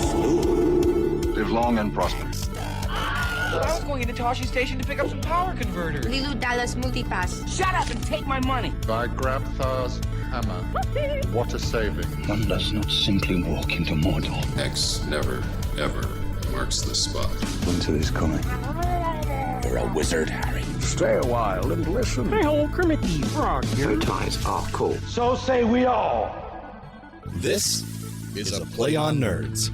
Live long and prosper. I was going into Toshi Station to pick up some power converters. Lilu Dallas Multipass. Shut up and take my money. By Grabthar's hammer, what a saving. One does not simply walk into Mordor. X never, ever marks the spot. Winter is coming. You're a wizard, Harry. Stay a while and listen. Hey, old Kermit the Frog. Your ties are cool. So say we all. This is a Play on Nerds.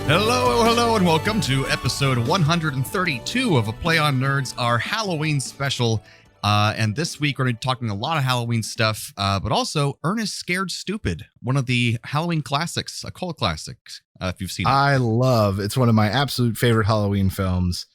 Hello, and welcome to episode 132 of A Play on Nerds, our Halloween special. And this week we're going to be talking a lot of Halloween stuff, but also Ernest Scared Stupid, one of the Halloween classics, a cult classic, if you've seen it. It's one of my absolute favorite Halloween films,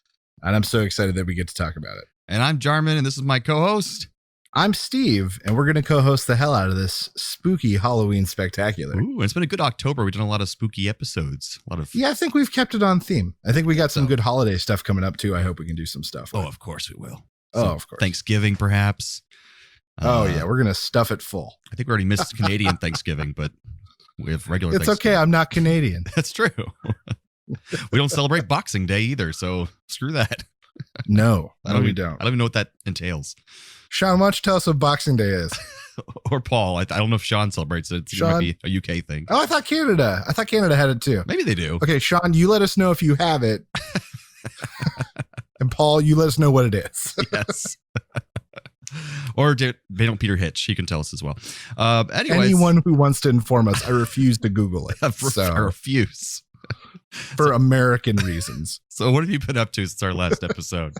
and I'm so excited that we get to talk about it. And I'm Jarman, and this is my co-host. I'm Steve, and we're going to co-host the hell out of this spooky Halloween spectacular. Ooh, it's been a good October. We've done a lot of spooky episodes. Yeah, I think we've kept it on theme. I think we got some good holiday stuff coming up, too. I hope we can do some stuff. Oh, of course we will. Of course. Thanksgiving, perhaps. Yeah, we're going to stuff it full. I think we already missed Canadian Thanksgiving, but we have regular It's Thanksgiving. okay. I'm not Canadian. That's true. We don't celebrate Boxing Day either, so screw that. No, we don't. don't. I don't even know what that entails. Sean, why don't you tell us what Boxing Day is? Or Paul. I don't know if Sean celebrates it. It might be a UK thing. Oh, I thought Canada had it too. Maybe they do. Okay, Sean, you let us know if you have it. And Paul, you let us know what it is. Yes. Or they don't Peter Hitch. He can tell us as well. Anyways. Anyone who wants to inform us, I refuse to Google it. I refuse. For American reasons. So what have you been up to since our last episode?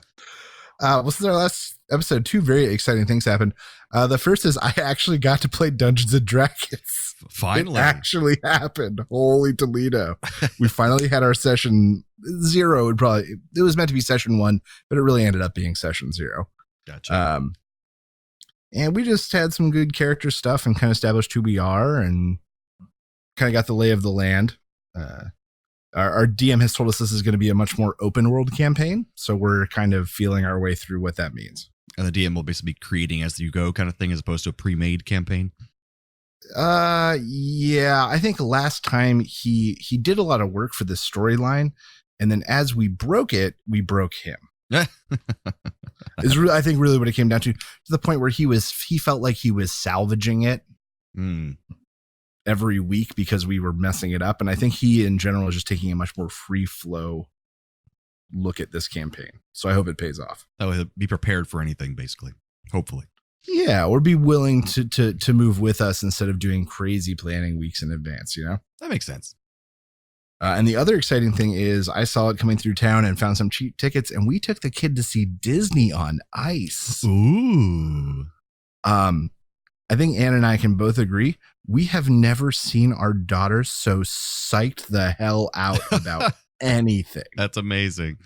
Since our last episode, two very exciting things happened. The first is I actually got to play Dungeons and Dragons. Finally. It actually happened. Holy Toledo. We finally had our session 0. It was meant to be session 1, but it really ended up being session 0. Gotcha. And we just had some good character stuff and kind of established who we are and kind of got the lay of the land. Our DM has told us this is going to be a much more open world campaign. So we're kind of feeling our way through what that means. And the DM will basically be creating as you go kind of thing as opposed to a pre-made campaign. Yeah, I think last time he did a lot of work for this storyline. And then as we broke it, we broke him. Is really, I think really what it came down to the point where he felt like he was salvaging it. Every week because we were messing it up. And I think he in general is just taking a much more free flow look at this campaign. So I hope it pays off. Oh, be prepared for anything, basically. Hopefully. Yeah. Or be willing to move with us instead of doing crazy planning weeks in advance, you know? That makes sense. And the other exciting thing is I saw it coming through town and found some cheap tickets and we took the kid to see Disney on Ice. Ooh. I think Ann and I can both agree. We have never seen our daughter so psyched the hell out about anything. That's amazing.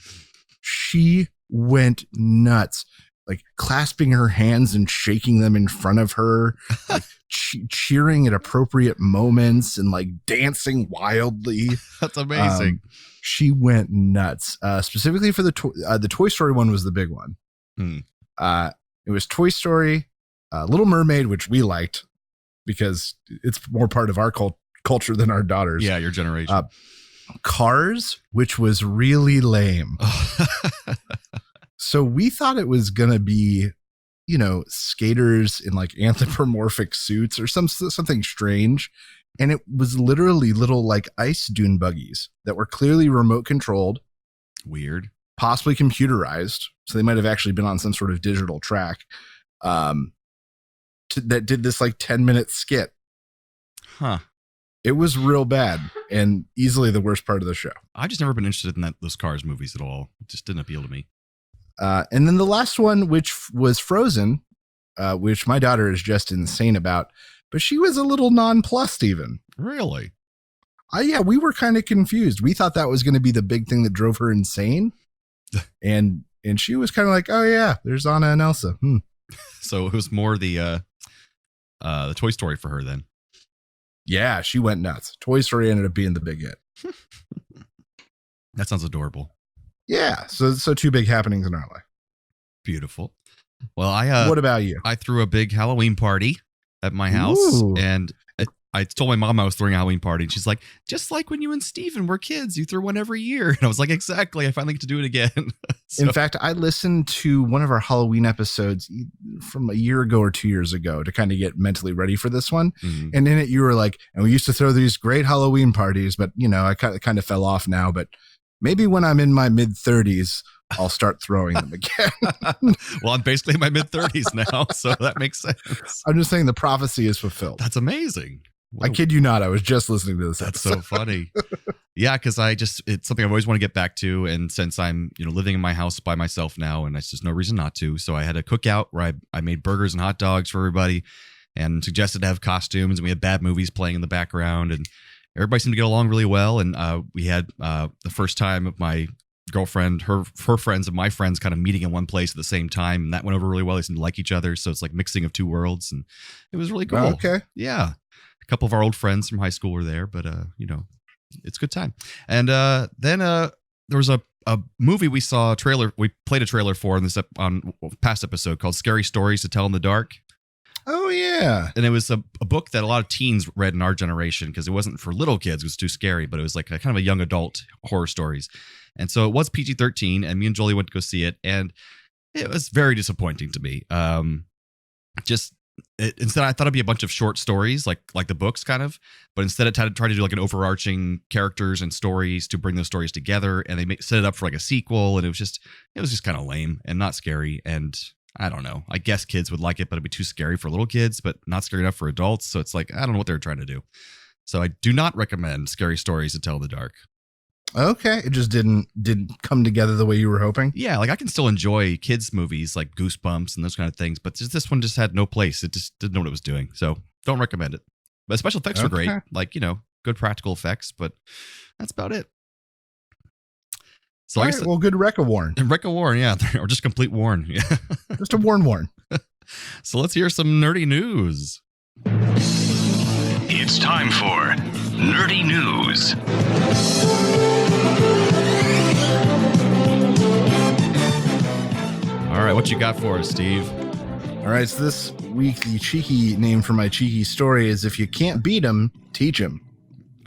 She went nuts, like clasping her hands and shaking them in front of her, like cheering at appropriate moments and like dancing wildly. That's amazing. She went nuts. Specifically for the Toy Story one was the big one. It was Toy Story, Little Mermaid, which we liked because it's more part of our culture than our daughters. Yeah, your generation. Cars, which was really lame. So we thought it was going to be, you know, skaters in like anthropomorphic suits or something strange. And it was literally little like ice dune buggies that were clearly remote controlled. Weird. Possibly computerized. So they might have actually been on some sort of digital track. That did this like 10-minute skit. Huh. It was real bad and easily the worst part of the show. I've just never been interested in those Cars movies at all. It just didn't appeal to me. And then the last one, which was Frozen, which my daughter is just insane about, but she was a little nonplussed even. Really? Yeah, we were kind of confused. We thought that was going to be the big thing that drove her insane. and she was kind of like, oh yeah, there's Anna and Elsa. So it was more the Toy Story for her then. Yeah, she went nuts. Toy Story ended up being the big hit. That sounds adorable. Yeah, so two big happenings in our life. Beautiful. Well, what about you? I threw a big Halloween party at my house. Ooh. And I told my mom I was throwing a Halloween party, and she's like, just like when you and Steven were kids, you threw one every year. And I was like, exactly. I finally get to do it again. So, in fact, I listened to one of our Halloween episodes from a year ago or 2 years ago to kind of get mentally ready for this one. mhm. And in it, you were like, and we used to throw these great Halloween parties, but I kind of fell off now. But maybe when I'm in my mid 30s, I'll start throwing them again. Well, I'm basically in my mid 30s now, so that makes sense. I'm just saying the prophecy is fulfilled. That's amazing. I kid you not. I was just listening to this That's episode. so funny. Yeah, because it's something I've always want to get back to. And since I'm, living in my house by myself now, and there's just no reason not to. So I had a cookout where I made burgers and hot dogs for everybody and suggested to have costumes. And we had bad movies playing in the background. And everybody seemed to get along really well. And we had the first time of my girlfriend, her friends and my friends kind of meeting in one place at the same time. And that went over really well. They seemed to like each other. So it's like mixing of two worlds. And it was really cool. Oh, okay. Yeah. A couple of our old friends from high school were there, but it's a good time. And then there was a movie we saw a trailer. We played a trailer for in this on past episode called "Scary Stories to Tell in the Dark." Oh yeah. And it was a book that a lot of teens read in our generation because it wasn't for little kids; it was too scary. But it was like a kind of a young adult horror stories. And so it was PG-13, and me and Jolie went to go see it, and it was very disappointing to me. Instead, I thought it'd be a bunch of short stories, like the books, kind of. But instead, it tried to do like an overarching characters and stories to bring those stories together, and they set it up for like a sequel, and it was just kind of lame and not scary. And I don't know. I guess kids would like it, but it'd be too scary for little kids, but not scary enough for adults. So it's like I don't know what they're trying to do. So I do not recommend Scary Stories to Tell in the Dark. Okay, it just didn't come together the way you were hoping. Yeah, like I can still enjoy kids movies like Goosebumps and those kind of things, but this one just had no place. It just didn't know what it was doing, so don't recommend it. But special effects were great, like good practical effects, but that's about it. So All I right, guess well, good Recca Warren. Recca Warren, yeah, or just complete Warren. Yeah. Just a Warren. So let's hear some nerdy news. It's time for Nerdy News. All right, what you got for us, Steve? All right, so this week, the cheeky name for my cheeky story is if you can't beat 'em, teach 'em.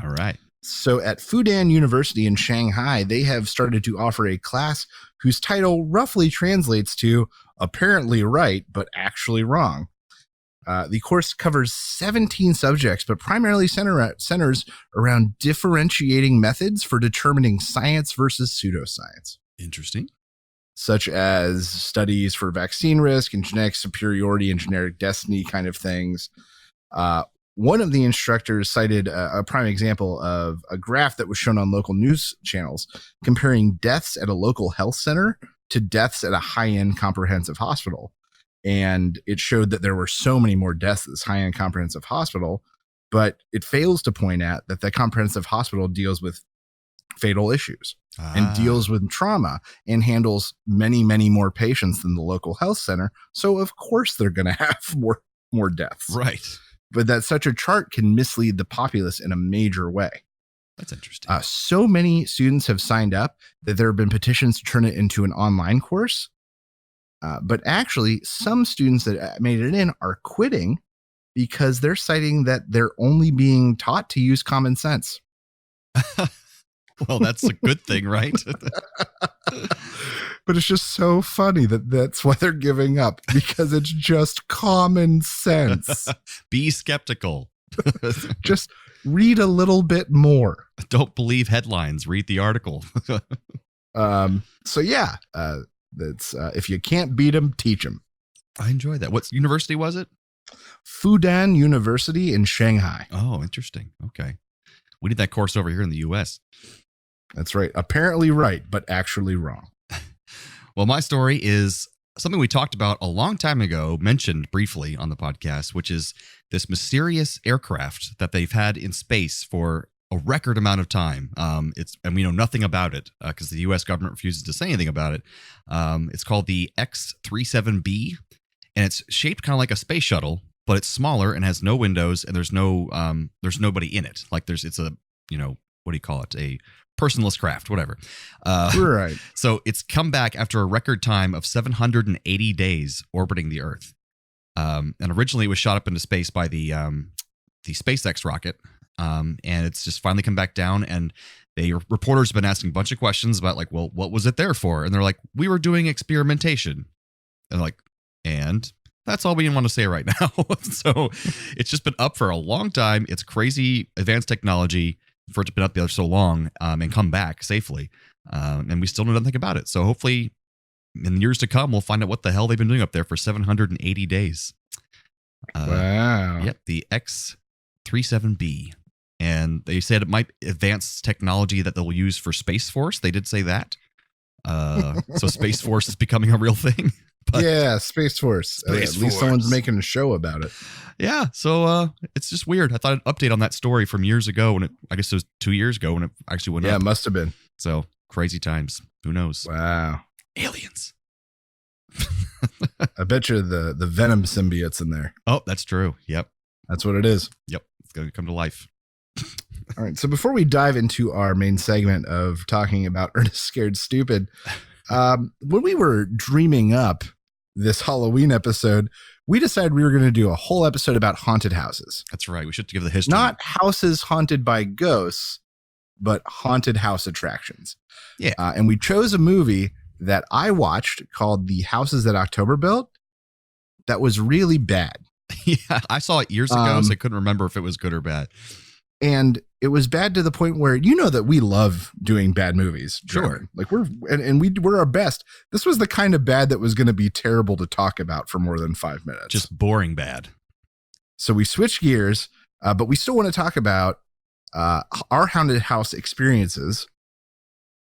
All right. So at Fudan University in Shanghai, they have started to offer a class whose title roughly translates to apparently right, but actually wrong. The course covers 17 subjects, but primarily centers around differentiating methods for determining science versus pseudoscience. Interesting. Such as studies for vaccine risk and genetic superiority and genetic destiny kind of things. One of the instructors cited a prime example of a graph that was shown on local news channels comparing deaths at a local health center to deaths at a high-end comprehensive hospital. And it showed that there were so many more deaths at this high-end comprehensive hospital, but it fails to point out that the comprehensive hospital deals with fatal issues and deals with trauma and handles many, many more patients than the local health center. So of course they're going to have more deaths. Right. But that such a chart can mislead the populace in a major way. That's interesting. So many students have signed up that there have been petitions to turn it into an online course. But actually, some students that made it in are quitting because they're citing that they're only being taught to use common sense. Well, that's a good thing, right? But it's just so funny that's why they're giving up, because it's just common sense. Be skeptical. Just read a little bit more. Don't believe headlines. Read the article. So yeah, that's if you can't beat them, teach them. I enjoy that. What university was it? Fudan University in Shanghai. Oh, interesting. Okay. We did that course over here in the U.S. That's right. Apparently right, but actually wrong. Well, my story is something we talked about a long time ago, mentioned briefly on the podcast, which is this mysterious aircraft that they've had in space for a record amount of time. And we know nothing about it because the U.S. government refuses to say anything about it. It's called the X-37B, and it's shaped kind of like a space shuttle, but it's smaller and has no windows, and there's nobody in it. Like it's a, what do you call it? A personless craft, whatever. Right. So it's come back after a record time of 780 days orbiting the Earth. And originally it was shot up into space by the SpaceX rocket. And it's just finally come back down, and reporters have been asking a bunch of questions about like, well, what was it there for? And they're like, we were doing experimentation. And like, and that's all we want to say right now. So it's just been up for a long time. It's crazy advanced technology for it to have been up there so long and come back safely. And we still know nothing about it. So hopefully in the years to come, we'll find out what the hell they've been doing up there for 780 days. Wow. Yep, the X-37B. And they said it might advance technology that they'll use for Space Force. They did say that. So Space Force is becoming a real thing. But yeah, Space Force. At least someone's making a show about it. Yeah, so it's just weird. I thought an update on that story from years ago when I guess it was 2 years ago when it actually went up. Yeah, it must have been. So crazy times. Who knows? Wow. Aliens. I bet you the Venom symbiote's in there. Oh, that's true. Yep. That's what it is. Yep. It's going to come to life. All right. So before we dive into our main segment of talking about Ernest Scared Stupid, when we were dreaming up this Halloween episode, we decided we were going to do a whole episode about haunted houses. That's right. We should give the history. Not houses haunted by ghosts, but haunted house attractions. Yeah. And we chose a movie that I watched called The Houses That October Built that was really bad. Yeah, I saw it years ago, so I couldn't remember if it was good or bad. And it was bad to the point where, you know, that we love doing bad movies. Sure. Like we're our best. This was the kind of bad that was going to be terrible to talk about for more than 5 minutes. Just boring bad. So we switched gears, but we still want to talk about our haunted house experiences.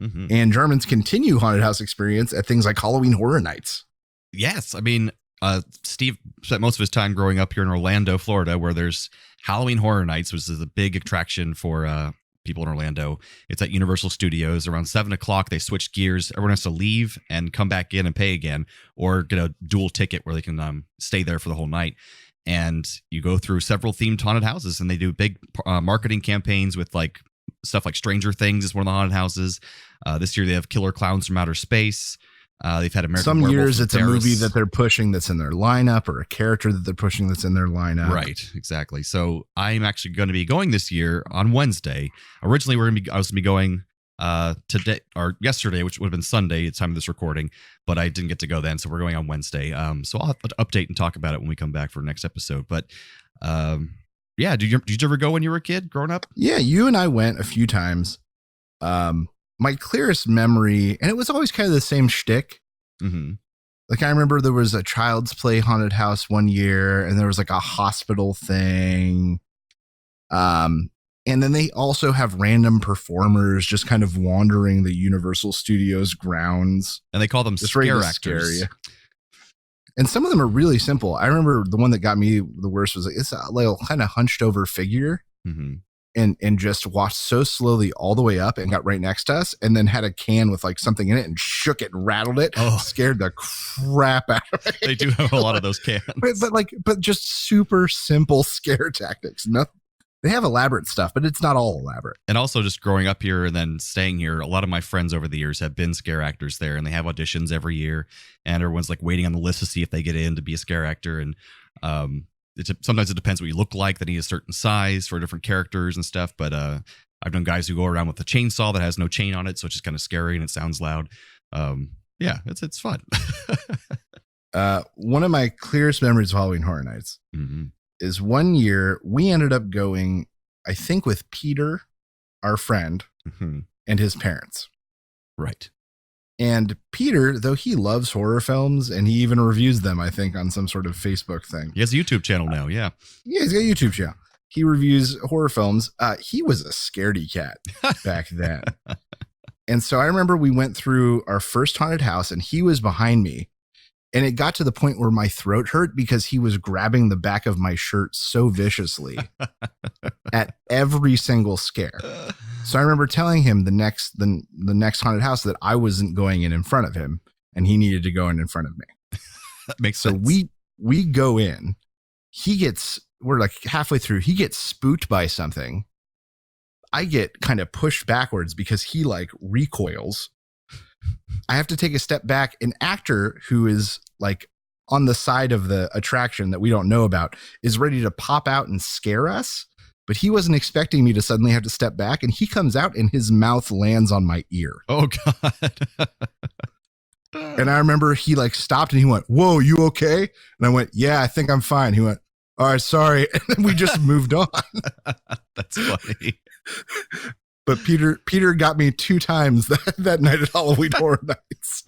Mm-hmm. And Germans continue haunted house experience at things like Halloween Horror Nights. Yes. I mean, Steve spent most of his time growing up here in Orlando, Florida, where there's Halloween Horror Nights, which is a big attraction for people in Orlando. It's at Universal Studios. Around 7 o'clock, they switch gears. Everyone has to leave and come back in and pay again, or get a dual ticket where they can stay there for the whole night. And you go through several themed haunted houses, and they do big marketing campaigns with like stuff like Stranger Things is one of the haunted houses. This year they have Killer Clowns from Outer Space. They've had American Some Werewolf years in it's Paris. a movie that they're pushing that's in their lineup, or a character that they're pushing that's in their lineup. Right, exactly. So I'm actually going to be going this year on Wednesday. Originally, I was going to be going today or yesterday, which would have been Sunday at the time of this recording, but I didn't get to go then, so we're going on Wednesday. So I'll have to update and talk about it when we come back for the next episode. But yeah, did you ever go when you were a kid, growing up? Yeah, you and I went a few times. My clearest memory, and it was always kind of the same shtick. Mm-hmm. Like I remember there was a Child's Play haunted house one year, and there was like a hospital thing. And then they also have random performers just kind of wandering the Universal Studios grounds. And they call them Just ready scare to actors. scare you. And some of them are really simple. I remember the one that got me the worst was like, it's a little kind of hunched over figure. Mm-hmm. And just walked so slowly all the way up and got right next to us, and then had a can with like something in it and shook it and rattled it. Oh. Scared the crap out of me. They do have a lot of those cans. but just super simple scare tactics. They have elaborate stuff, but it's not all elaborate. And also just growing up here and then staying here, a lot of my friends over the years have been scare actors there, and they have auditions every year, and everyone's like waiting on the list to see if they get in to be a scare actor. And sometimes it depends what you look like. They need a certain size for different characters and stuff. But I've known guys who go around with a chainsaw that has no chain on it, so it's just kind of scary and it sounds loud. Yeah, it's fun. One of my clearest memories of Halloween Horror Nights is one year we ended up going, I think, with Peter, our friend, and his parents. Right. And Peter, though he loves horror films, and he even reviews them, I think, on some sort of Facebook thing. He has a YouTube channel now, yeah. Yeah, he's got a YouTube channel. He reviews horror films. He was a scaredy cat back then. And so I remember we went through our first haunted house, and he was behind me. And it got to the point where my throat hurt because he was grabbing the back of my shirt so viciously at every single scare. So I remember telling him the next haunted house that I wasn't going in front of him, and he needed to go in front of me. That makes so sense. we go in. We're like halfway through. He gets spooked by something. I get kind of pushed backwards because he like recoils. I have to take a step back. An actor who is like on the side of the attraction that we don't know about is ready to pop out and scare us. But he wasn't expecting me to suddenly have to step back, and he comes out and his mouth lands on my ear. Oh God. And I remember he like stopped and he went, "Whoa, you okay?" And I went, "Yeah, I think I'm fine." He went, "All right, sorry." And then we just moved on. That's funny. But Peter got me 2 times that night at Halloween Horror Nights.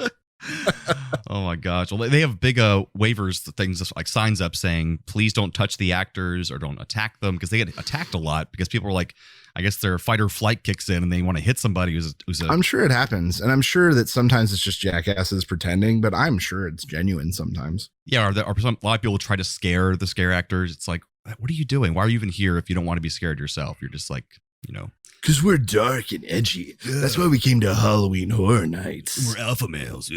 Oh my gosh. Well, they have big waivers, things like signs up saying, please don't touch the actors or don't attack them, because they get attacked a lot because people are like, I guess their fight or flight kicks in and they want to hit somebody who's I'm sure it happens. And I'm sure that sometimes it's just jackasses pretending, but I'm sure it's genuine sometimes. Yeah. A lot of people try to scare the scare actors. It's like, what are you doing? Why are you even here if you don't want to be scared yourself? You're just like, Because we're dark and edgy. That's why we came to Halloween Horror Nights. We're alpha males.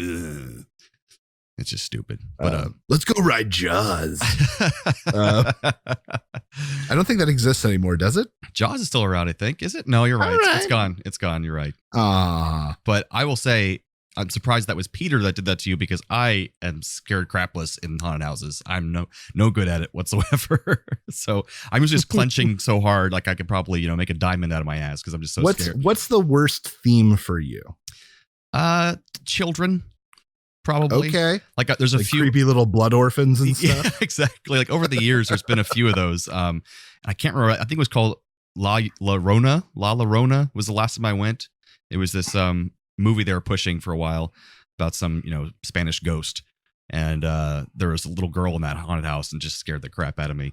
it's just stupid. But Let's go ride Jaws. I don't think that exists anymore, does it? Jaws is still around, I think. Is it? No, you're right. All right. It's gone. It's gone. You're right. Ah, But I will say, I'm surprised that was Peter that did that to you, because I am scared crapless in haunted houses. I'm no good at it whatsoever. So I'm just clenching so hard, like I could probably make a diamond out of my ass because I'm just so scared. What's the worst theme for you? Children, probably. Okay, Like there's a like few creepy little blood orphans and stuff. Yeah, exactly. Like over the years, there's been a few of those. I can't remember. I think it was called La Llorona was the last time I went. It was this movie they were pushing for a while about some Spanish ghost, and there was a little girl in that haunted house and just scared the crap out of me.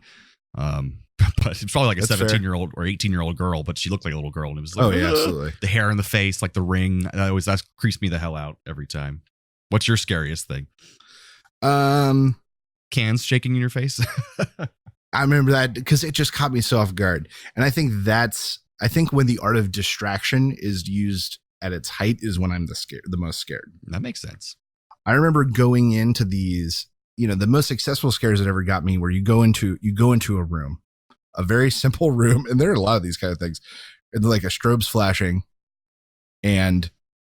But it's probably like a That's 17-year-old or 18-year-old girl, but she looked like a little girl, and it was like, Oh yeah, absolutely. the hair in the face, like the ring. That creeps me the hell out every time. What's your scariest thing? Cans shaking in your face. I remember that because it just caught me so off guard. And I think when the art of distraction is used at its height is when I'm the most scared. That makes sense. I remember going into these, the most successful scares that ever got me, where you go into a room, a very simple room. And there are a lot of these kind of things, and like a strobe's flashing, and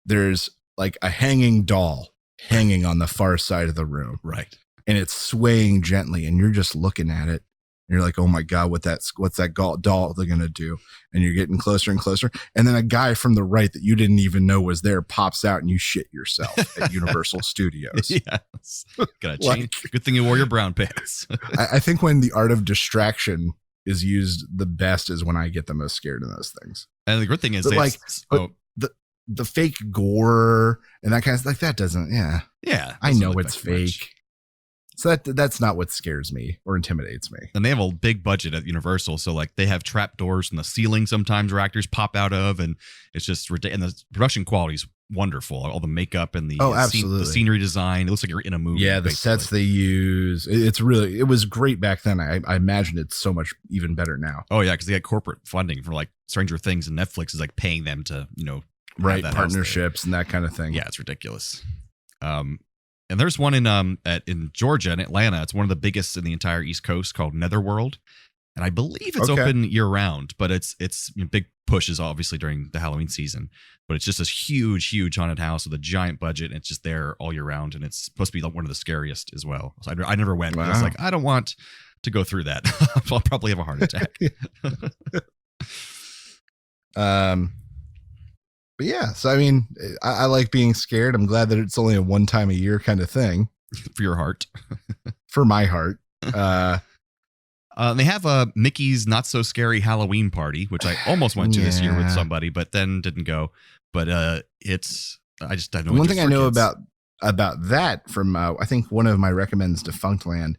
there's like a hanging doll hanging on the far side of the room. Right. And it's swaying gently, and you're just looking at it. And you're like, oh my God, what's that doll they're going to do? And you're getting closer and closer. And then a guy from the right that you didn't even know was there pops out, and you shit yourself at Universal Studios. Yes. Gotta change. Good thing you wore your brown pants. I think when the art of distraction is used the best is when I get the most scared in those things. And the good thing is, the fake gore and that kind of stuff, like that doesn't, yeah, I know it's fake. fake. So that's not what scares me or intimidates me. And they have a big budget at Universal, so like they have trap doors in the ceiling sometimes where actors pop out of, and it's just ridiculous. And the production quality is wonderful. All the makeup and the absolutely. The scenery design. It looks like you're in a movie. Yeah, the sets they use. It was great back then. I imagine it's so much even better now. Oh yeah, because they had corporate funding for like Stranger Things, and Netflix is like paying them to right, partnerships and that kind of thing. Yeah, it's ridiculous. And there's one in Georgia, in Atlanta. It's one of the biggest in the entire East Coast, called Netherworld, and I believe it's open year round. But it's big pushes obviously during the Halloween season. But it's just this huge haunted house with a giant budget, and it's just there all year round, and it's supposed to be like one of the scariest as well. So I never went. Wow. I was like, I don't want to go through that. I'll probably have a heart attack. But yeah, so I mean, I like being scared. I'm glad that it's only a one time a year kind of thing. For your heart. For my heart. They have a Mickey's Not So Scary Halloween Party, which I almost went to this year with somebody, but then didn't go. But I just don't know. One thing I know about that from I think one of my recommends, Defunctland,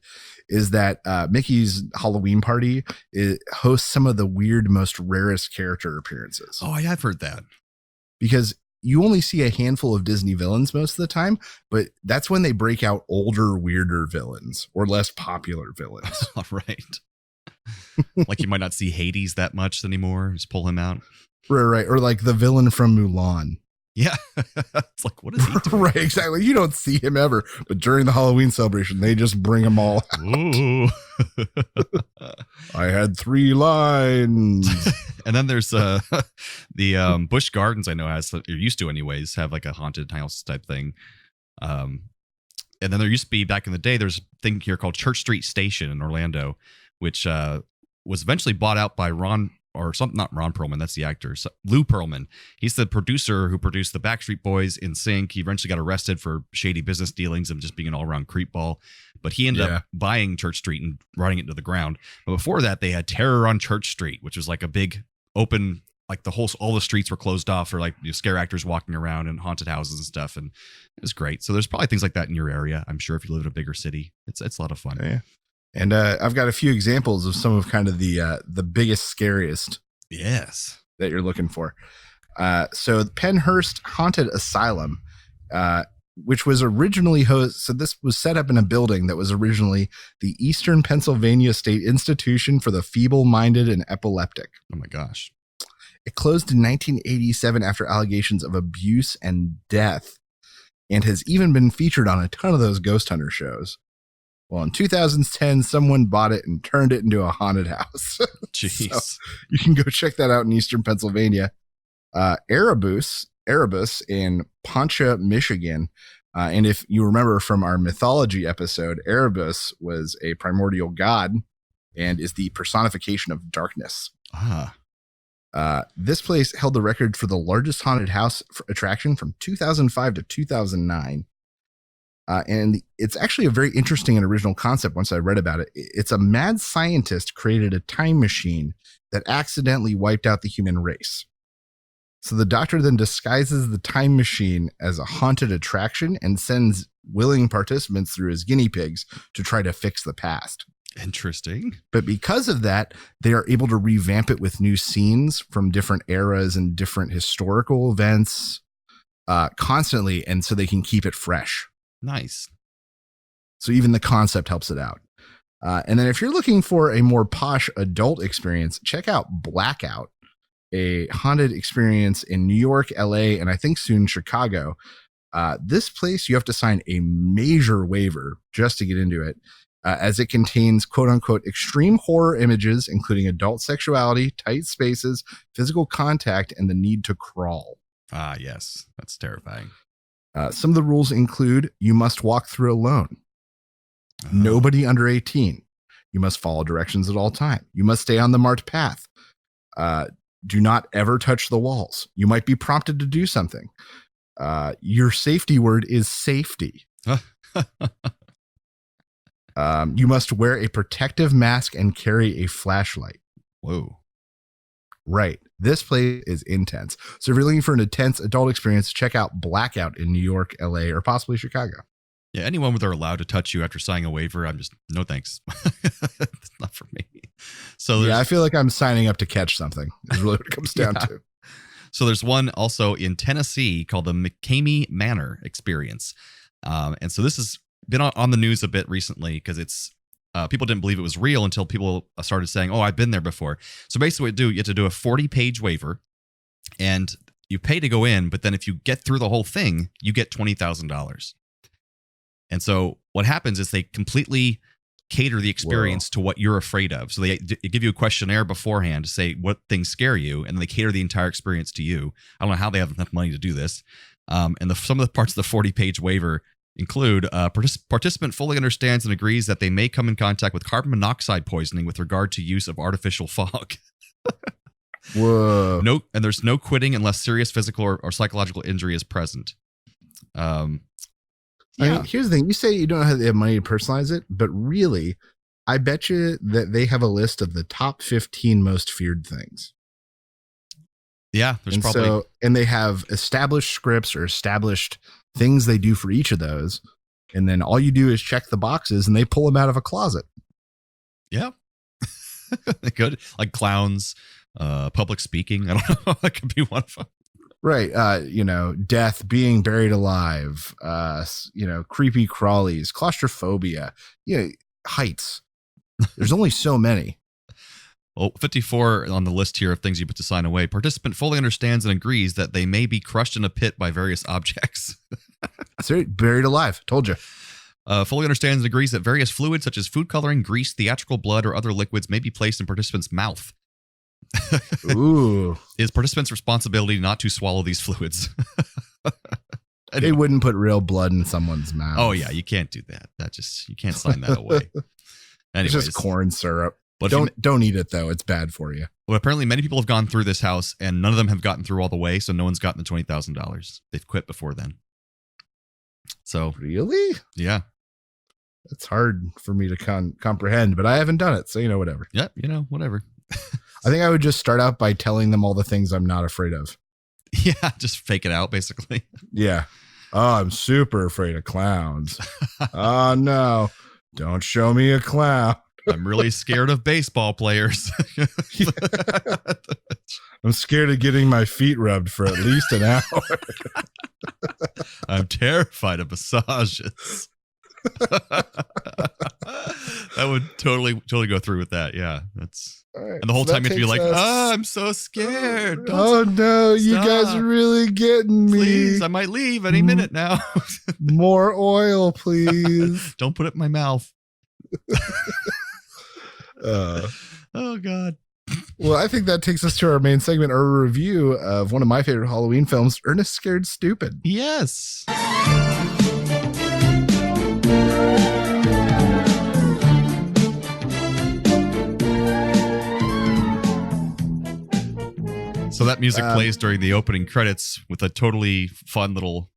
is that Mickey's Halloween Party hosts some of the weird, most rarest character appearances. Oh, I have heard that. Because you only see a handful of Disney villains most of the time, but that's when they break out older, weirder villains or less popular villains. Right. Like you might not see Hades that much anymore. Just pull him out. Right. Or like the villain from Mulan. Yeah. It's like, what is he doing? Right, exactly. You don't see him ever, but during the Halloween celebration, they just bring them all out. Ooh. I had 3 lines. And then there's the Busch Gardens, I know has, or used to anyways, have like a haunted house type thing. And then there used to be, back in the day, there's a thing here called Church Street Station in Orlando, which was eventually bought out by not Ron Perlman, that's the actor, Lou Pearlman. He's the producer who produced the Backstreet Boys, In Sync. He eventually got arrested for shady business dealings and just being an all-around creepball. But he ended up buying Church Street and running it into the ground. But before that, they had Terror on Church Street, which was like a big open, like all the streets were closed off for like scare actors walking around and haunted houses and stuff. And it was great. So there's probably things like that in your area. I'm sure if you live in a bigger city, it's a lot of fun. Yeah. And I've got a few examples of some of kind of the biggest, scariest. Yes. That you're looking for. So Pennhurst Haunted Asylum, which was originally so this was set up in a building that was originally the Eastern Pennsylvania State Institution for the Feeble-Minded and Epileptic. Oh my gosh. It closed in 1987 after allegations of abuse and death, and has even been featured on a ton of those ghost hunter shows. Well, in 2010, someone bought it and turned it into a haunted house. Jeez. So you can go check that out in Eastern Pennsylvania. Erebus in Poncha, Michigan. And if you remember from our mythology episode, Erebus was a primordial god and is the personification of darkness. This place held the record for the largest haunted house attraction from 2005 to 2009. And it's actually a very interesting and original concept once I read about it. It's a mad scientist created a time machine that accidentally wiped out the human race. So the doctor then disguises the time machine as a haunted attraction and sends willing participants through as guinea pigs to try to fix the past. Interesting. But because of that, they are able to revamp it with new scenes from different eras and different historical events constantly. And so they can keep it fresh. Nice. So even the concept helps it out. And then if you're looking for a more posh adult experience, check out Blackout, a haunted experience in New York, LA, and I think soon Chicago. This place, you have to sign a major waiver just to get into it, as it contains quote unquote extreme horror images, including adult sexuality, tight spaces, physical contact, and the need to crawl. Ah, yes. That's terrifying. Some of the rules include you must walk through alone. Nobody under 18. You must follow directions at all time. You must stay on the marked path. Do not ever touch the walls. You might be prompted to do something. Your safety word is safety. You must wear a protective mask and carry a flashlight. Whoa. Right. This place is intense. So if you're looking for an intense adult experience, check out Blackout in New York, LA, or possibly Chicago. Yeah, anyone where they're allowed to touch you after signing a waiver, I'm just, no thanks. It's not for me. So yeah, I feel like I'm signing up to catch something. Is really what it comes down to. So there's one also in Tennessee called the McCamey Manor Experience. And so this has been on the news a bit recently because it's people didn't believe it was real until people started saying, oh, I've been there before. So basically you have to do a 40-page waiver and you pay to go in, but then if you get through the whole thing, you get $20,000. And so what happens is they completely cater the experience to what you're afraid of. So they give you a questionnaire beforehand to say what things scare you, and they cater the entire experience to you. I don't know how they have enough money to do this. And some of the parts of the 40-page waiver include participant fully understands and agrees that they may come in contact with carbon monoxide poisoning with regard to use of artificial fog. Whoa. And there's no quitting unless serious physical or psychological injury is present. I mean, here's the thing. You say you don't have money to personalize it, but really, I bet you that they have a list of the top 15 most feared things. Yeah, there's and they have established scripts or established things they do for each of those. And then all you do is check the boxes and they pull them out of a closet. Yeah. Good. Like clowns, public speaking. I don't know. That could be one of them. Right. Death, being buried alive, creepy crawlies, claustrophobia, heights. There's only so many. Well, 54 on the list here of things you put to sign away. Participant fully understands and agrees that they may be crushed in a pit by various objects. Sorry, buried alive. Told you. Fully understands and agrees that various fluids such as food coloring, grease, theatrical blood, or other liquids may be placed in participants' mouth. Ooh. It is participants' responsibility not to swallow these fluids. Anyway. They wouldn't put real blood in someone's mouth. Oh yeah, you can't do that. You can't sign that away. It's Anyways, just corn syrup. but Don't eat it though. It's bad for you. well, apparently many people have gone through this house, and none of them have gotten through all the way. So no one's gotten the $20,000. They've quit before then. So Really? yeah, It's hard for me to comprehend, but I haven't done it. So, whatever. yeah, whatever. I think I would just start out by telling them all the things I'm not afraid of. Yeah, just fake it out, basically. Yeah. Oh, I'm super afraid of clowns. Oh, no. Don't show me a clown. I'm really scared of baseball players. I'm scared of getting my feet rubbed for at least an hour. I'm terrified of massages. That would totally go through with that. Yeah, that's Right, and the whole so time you that have to be like, takes us- "Oh, I'm so scared." Oh no, you guys Stop. are really getting me. Please, I might leave any minute now. More oil, please. Don't put it in my mouth. uh, Oh God. well, I think that takes us to our main segment, our review of one of my favorite Halloween films, Ernest Scared Stupid. Yes. So that music plays during the opening credits with a totally fun little,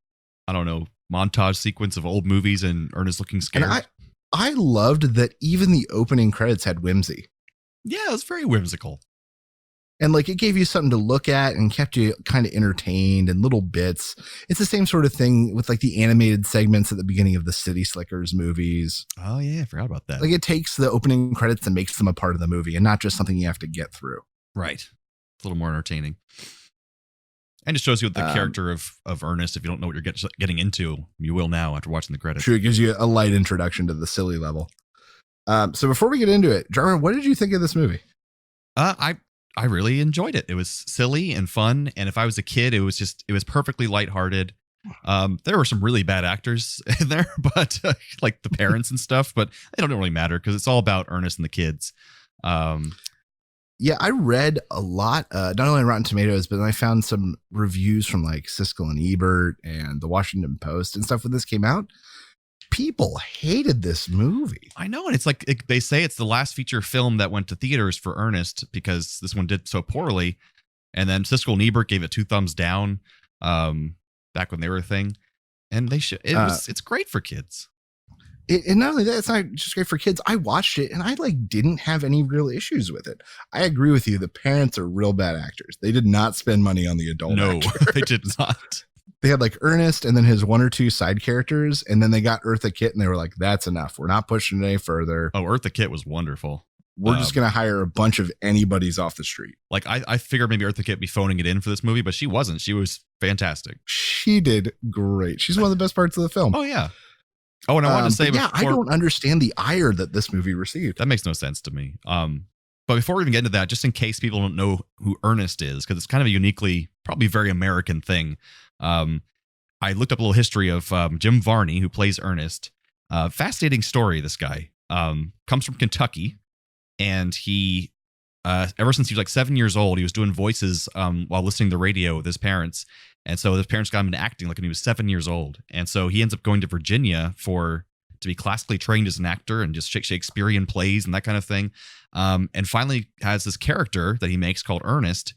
I don't know, montage sequence of old movies and Ernest looking scared. And I loved that even the opening credits had whimsy. Yeah, it was very whimsical. And like it gave you something to look at and kept you kind of entertained and little bits. It's the same sort of thing with like the animated segments at the beginning of the City Slickers movies. Oh yeah, I forgot about that. Like it takes the opening credits and makes them a part of the movie and not just something you have to get through. Right. It's a little more entertaining. And it shows you the character of Ernest. If you don't know what you're getting into, you will now after watching the credits. True, it gives you a light introduction to the silly level. So before we get into it, Jarman, what did you think of this movie? I really enjoyed it. It was silly and fun. And if I was a kid, it was perfectly lighthearted. There were some really bad actors in there, but like the parents and stuff, but they don't really matter because it's all about Ernest and the kids. Yeah, I read a lot, not only on Rotten Tomatoes, but then I found some reviews from like Siskel and Ebert and the Washington Post and stuff when this came out. People hated this movie. I know. And it's like they say it's the last feature film that went to theaters for Ernest because this one did so poorly. And then Siskel and Ebert gave it 2 thumbs down back when they were a thing. And it's great for kids. And not only that, it's not just great for kids. I watched it and I like didn't have any real issues with it. I agree with you. The parents are real bad actors. They did not spend money on the adult actor. They did not. They had like Ernest and then his 1 or 2 side characters. And then they got Eartha Kitt and they were like, that's enough. We're not pushing it any further. Oh, Eartha Kitt was wonderful. We're just going to hire a bunch of anybody's off the street. Like I figured maybe Eartha Kitt be phoning it in for this movie, but she wasn't. She was fantastic. She did great. She's one of the best parts of the film. Oh, yeah. Oh, and I wanted to say, I don't understand the ire that this movie received. That makes no sense to me. But before we even get into that, just in case people don't know who Ernest is, because it's kind of a uniquely, probably very American thing. I looked up a little history of Jim Varney, who plays Ernest. Fascinating story. This guy comes from Kentucky, and he, ever since he was like 7 years old, he was doing voices while listening to the radio with his parents. And so his parents got him into acting like when he was 7 years old. And so he ends up going to Virginia to be classically trained as an actor and just Shakespearean plays and that kind of thing. And finally has this character that he makes called Ernest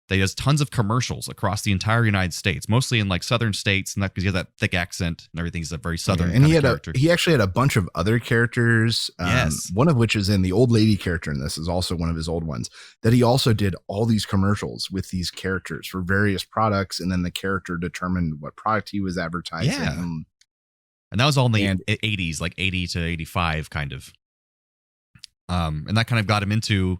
that he does tons of commercials across the entire United States, mostly in like southern states. And that because he has that thick accent and everything. He's a very southern and character. He actually had a bunch of other characters. Yes. One of which is in the old lady character in this is also one of his old ones that he also did all these commercials with these characters for various products. And then the character determined what product he was advertising. Yeah. And that was all in the 80s, like 80 to 85 kind of. And that kind of got him into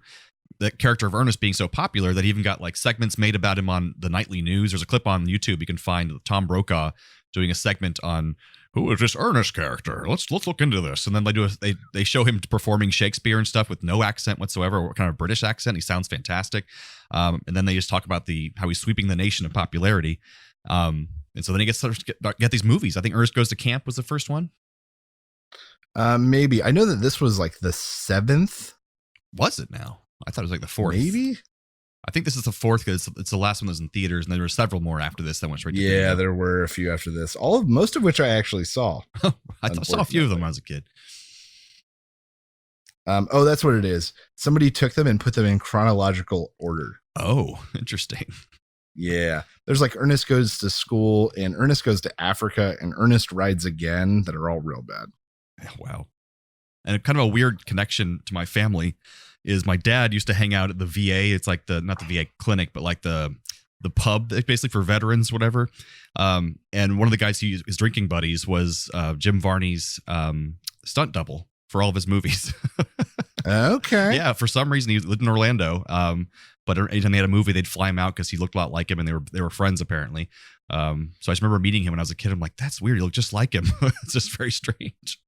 the character of Ernest being so popular that he even got like segments made about him on the nightly news. There's a clip on YouTube you can find Tom Brokaw doing a segment on who is this Ernest character? Let's look into this. And then they show him performing Shakespeare and stuff with no accent whatsoever, what kind of British accent. He sounds fantastic. And then they just talk about how he's sweeping the nation of popularity. And so then he gets to get these movies. I think Ernest Goes to Camp was the first one. Maybe. I know that this was like the 7th. Was it now? I thought it was like the 4th. Maybe. I think this is the fourth because it's the last one that was in theaters, and there were several more after this that went straight to video. Yeah, there were a few after this. Most of which I actually saw. I saw a few of them when I was a kid. That's what it is. Somebody took them and put them in chronological order. Oh, interesting. Yeah. There's like Ernest Goes to School and Ernest Goes to Africa and Ernest Rides Again that are all real bad. Wow. And kind of a weird connection to my family is my dad used to hang out at the VA. It's like not the VA clinic, but like the pub basically for veterans, whatever. And one of the guys his drinking buddies was Jim Varney's stunt double for all of his movies. Okay. Yeah, for some reason he lived in Orlando. But anytime they had a movie, they'd fly him out because he looked a lot like him, and they were friends apparently. So I just remember meeting him when I was a kid. I'm like, that's weird. You look just like him. It's just very strange.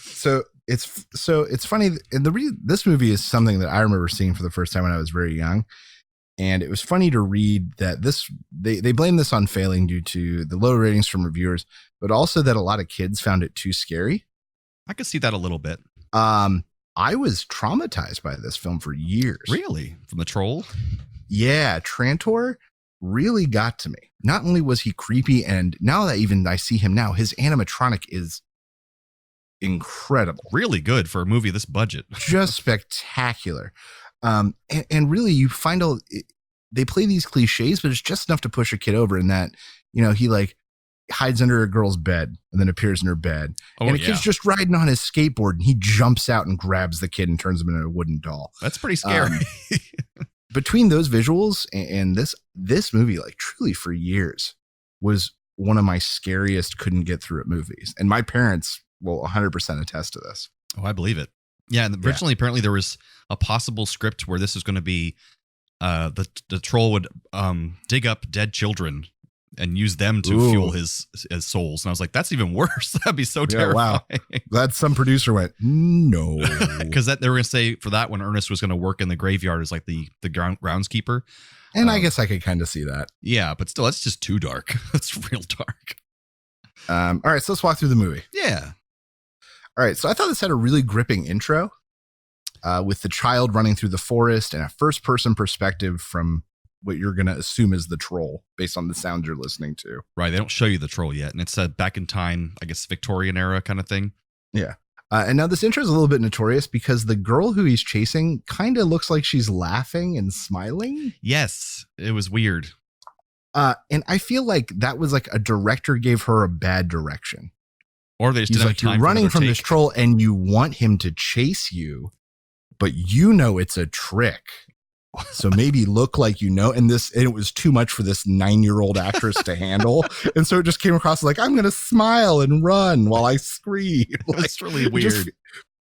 So it's funny, and this movie is something that I remember seeing for the first time when I was very young, and it was funny to read that they blame this on failing due to the low ratings from reviewers, but also that a lot of kids found it too scary. I could see that a little bit. I was traumatized by this film for years. Really? From the troll? Yeah, Trantor really got to me. Not only was he creepy, and now that even I see him now, his animatronic is incredible. Really good for a movie this budget. Just spectacular. And really you find out they play these cliches, but it's just enough to push a kid over in that, he like hides under a girl's bed and then appears in her bed. And a kid's just riding on his skateboard and he jumps out and grabs the kid and turns him into a wooden doll. That's pretty scary. Between those visuals and this movie, like truly for years was one of my scariest couldn't get through it movies. And my parents will 100% attest to this. Oh, I believe it. Yeah. And originally, apparently there was a possible script where this was going to be the troll would dig up dead children and use them to fuel his souls. And I was like, that's even worse. That'd be so terrifying. Wow. Glad some producer went, no. Because they were going to say for that one, Ernest was going to work in the graveyard as like the groundskeeper. And I guess I could kind of see that. Yeah, but still, that's just too dark. That's real dark. All right, so let's walk through the movie. Yeah. All right, so I thought this had a really gripping intro with the child running through the forest and a first-person perspective from what you're going to assume is the troll based on the sounds you're listening to. Right. They don't show you the troll yet. And it's back in time, I guess, Victorian era kind of thing. Yeah. And now this intro is a little bit notorious because the girl who he's chasing kind of looks like she's laughing and smiling. Yes. It was weird. And I feel like that was like a director gave her a bad direction. Or they just he's didn't like, have time you're running from take. this troll and you want him to chase you, but it's a trick. So maybe look like and it was too much for this 9-year-old actress to handle. And so it just came across like, I'm going to smile and run while I scream. It's really weird.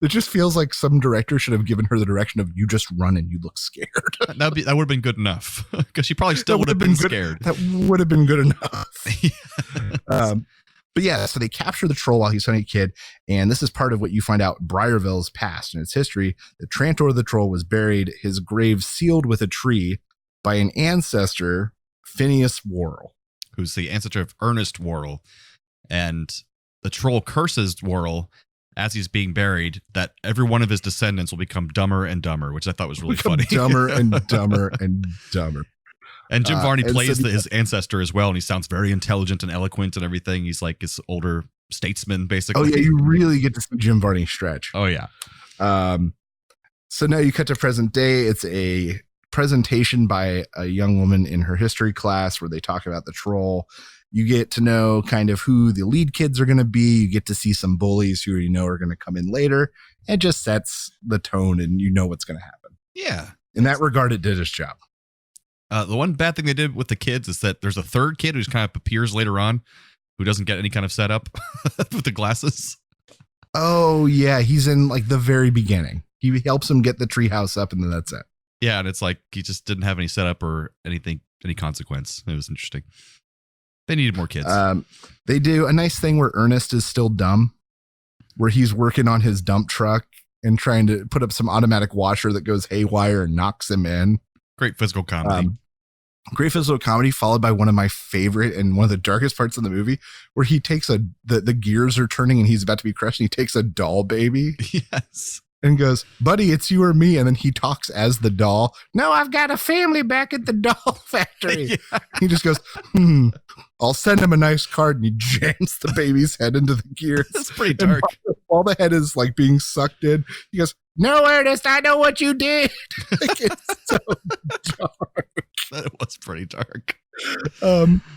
It just feels like some director should have given her the direction of you just run and you look scared. That would have been good enough because she probably still would have been scared. That would have been good enough. But yeah, so they capture the troll while he's hunting a kid. And this is part of what you find out Briarville's past and its history. The Trantor the troll was buried, his grave sealed with a tree by an ancestor, Phineas Worrell. Who's the ancestor of Ernest Worrell. And the troll curses Worrell as he's being buried that every one of his descendants will become dumber and dumber, which I thought was really funny. Dumber and dumber and dumber. And Jim Varney plays his ancestor as well, and he sounds very intelligent and eloquent and everything. He's like his older statesman, basically. Oh, yeah, you really get to see Jim Varney stretch. Oh, yeah. So now you cut to present day. It's a presentation by a young woman in her history class where they talk about the troll. You get to know kind of who the lead kids are going to be. You get to see some bullies who are going to come in later. It just sets the tone and you know what's going to happen. Yeah. In that regard, it did its job. The one bad thing they did with the kids is that there's a third kid who's kind of appears later on who doesn't get any kind of setup with the glasses. Oh, yeah. He's in like the very beginning. He helps him get the treehouse up and then that's it. Yeah. And it's like he just didn't have any setup or anything, any consequence. It was interesting. They needed more kids. They do a nice thing where Ernest is still dumb, where he's working on his dump truck and trying to put up some automatic washer that goes haywire and knocks him in. Great physical comedy. Great physical comedy followed by one of my favorite and one of the darkest parts of the movie where he takes the gears are turning and he's about to be crushed and he takes a doll baby. Yes. and goes, buddy, it's you or me. And then he talks as the doll. No, I've got a family back at the doll factory. Yeah. He just goes, I'll send him a nice card. And he jams the baby's head into the gears. That's pretty dark. And while the head is like being sucked in, he goes, no, Ernest, I know what you did. Like, it's so dark. That was pretty dark.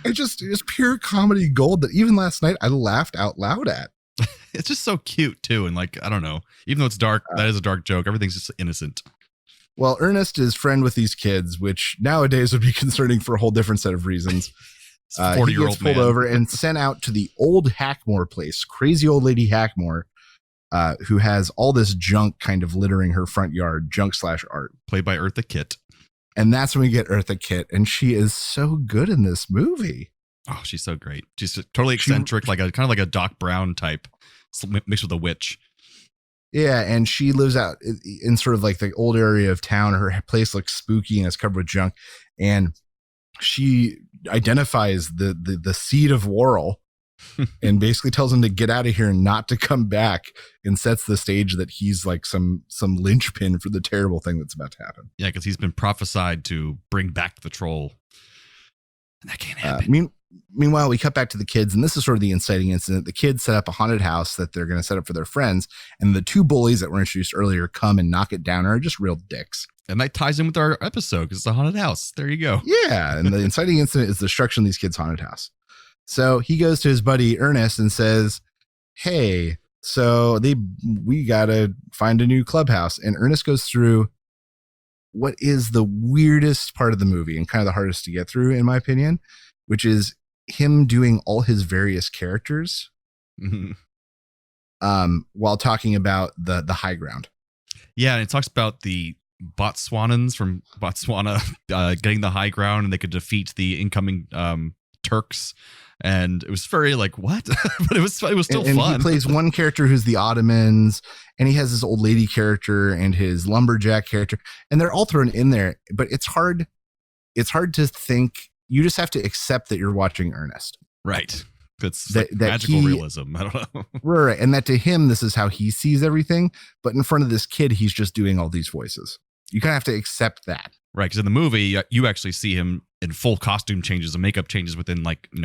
It's pure comedy gold that even last night I laughed out loud at. It's just so cute too, and like I don't know, even though it's dark, that is a dark joke. Everything's just innocent. Well, Ernest is friend with these kids, which nowadays would be concerning for a whole different set of reasons. 40-year-old he gets pulled man. over and sent out to the old Hackmore place, crazy old lady Hackmore, who has all this junk kind of littering her front yard, junk/art. Played by Eartha Kitt. And that's when we get Eartha Kitt, and she is so good in this movie. Oh, she's so great. She's totally eccentric, like a kind of like a Doc Brown type, mixed with a witch. Yeah, and she lives out in sort of like the old area of town. Her place looks spooky and it's covered with junk. And she identifies the seed of Worrell and basically tells him to get out of here and not to come back, and sets the stage that he's like some linchpin for the terrible thing that's about to happen. Yeah, because he's been prophesied to bring back the troll. And that can't happen. Meanwhile, we cut back to the kids, and this is sort of the inciting incident. The kids set up a haunted house that they're going to set up for their friends, and the two bullies that were introduced earlier come and knock it down and are just real dicks. And that ties in with our episode because it's a haunted house. There you go. Yeah, and the inciting incident is the destruction of these kids' haunted house. So he goes to his buddy Ernest and says, hey, so we got to find a new clubhouse. And Ernest goes through what is the weirdest part of the movie and kind of the hardest to get through, in my opinion, which is him doing all his various characters while talking about the high ground. Yeah, and it talks about the Botswanans from Botswana getting the high ground, and they could defeat the incoming Turks. And it was very like, what? But it was still and fun. He plays one character who's the Ottomans, and he has his old lady character and his lumberjack character, and they're all thrown in there. But it's hard to think. You just have to accept that you're watching Ernest. Right. It's that magical realism. I don't know. Right. And that to him, this is how he sees everything. But in front of this kid, he's just doing all these voices. You kind of have to accept that. Right. Because in the movie, you actually see him in full costume changes and makeup changes within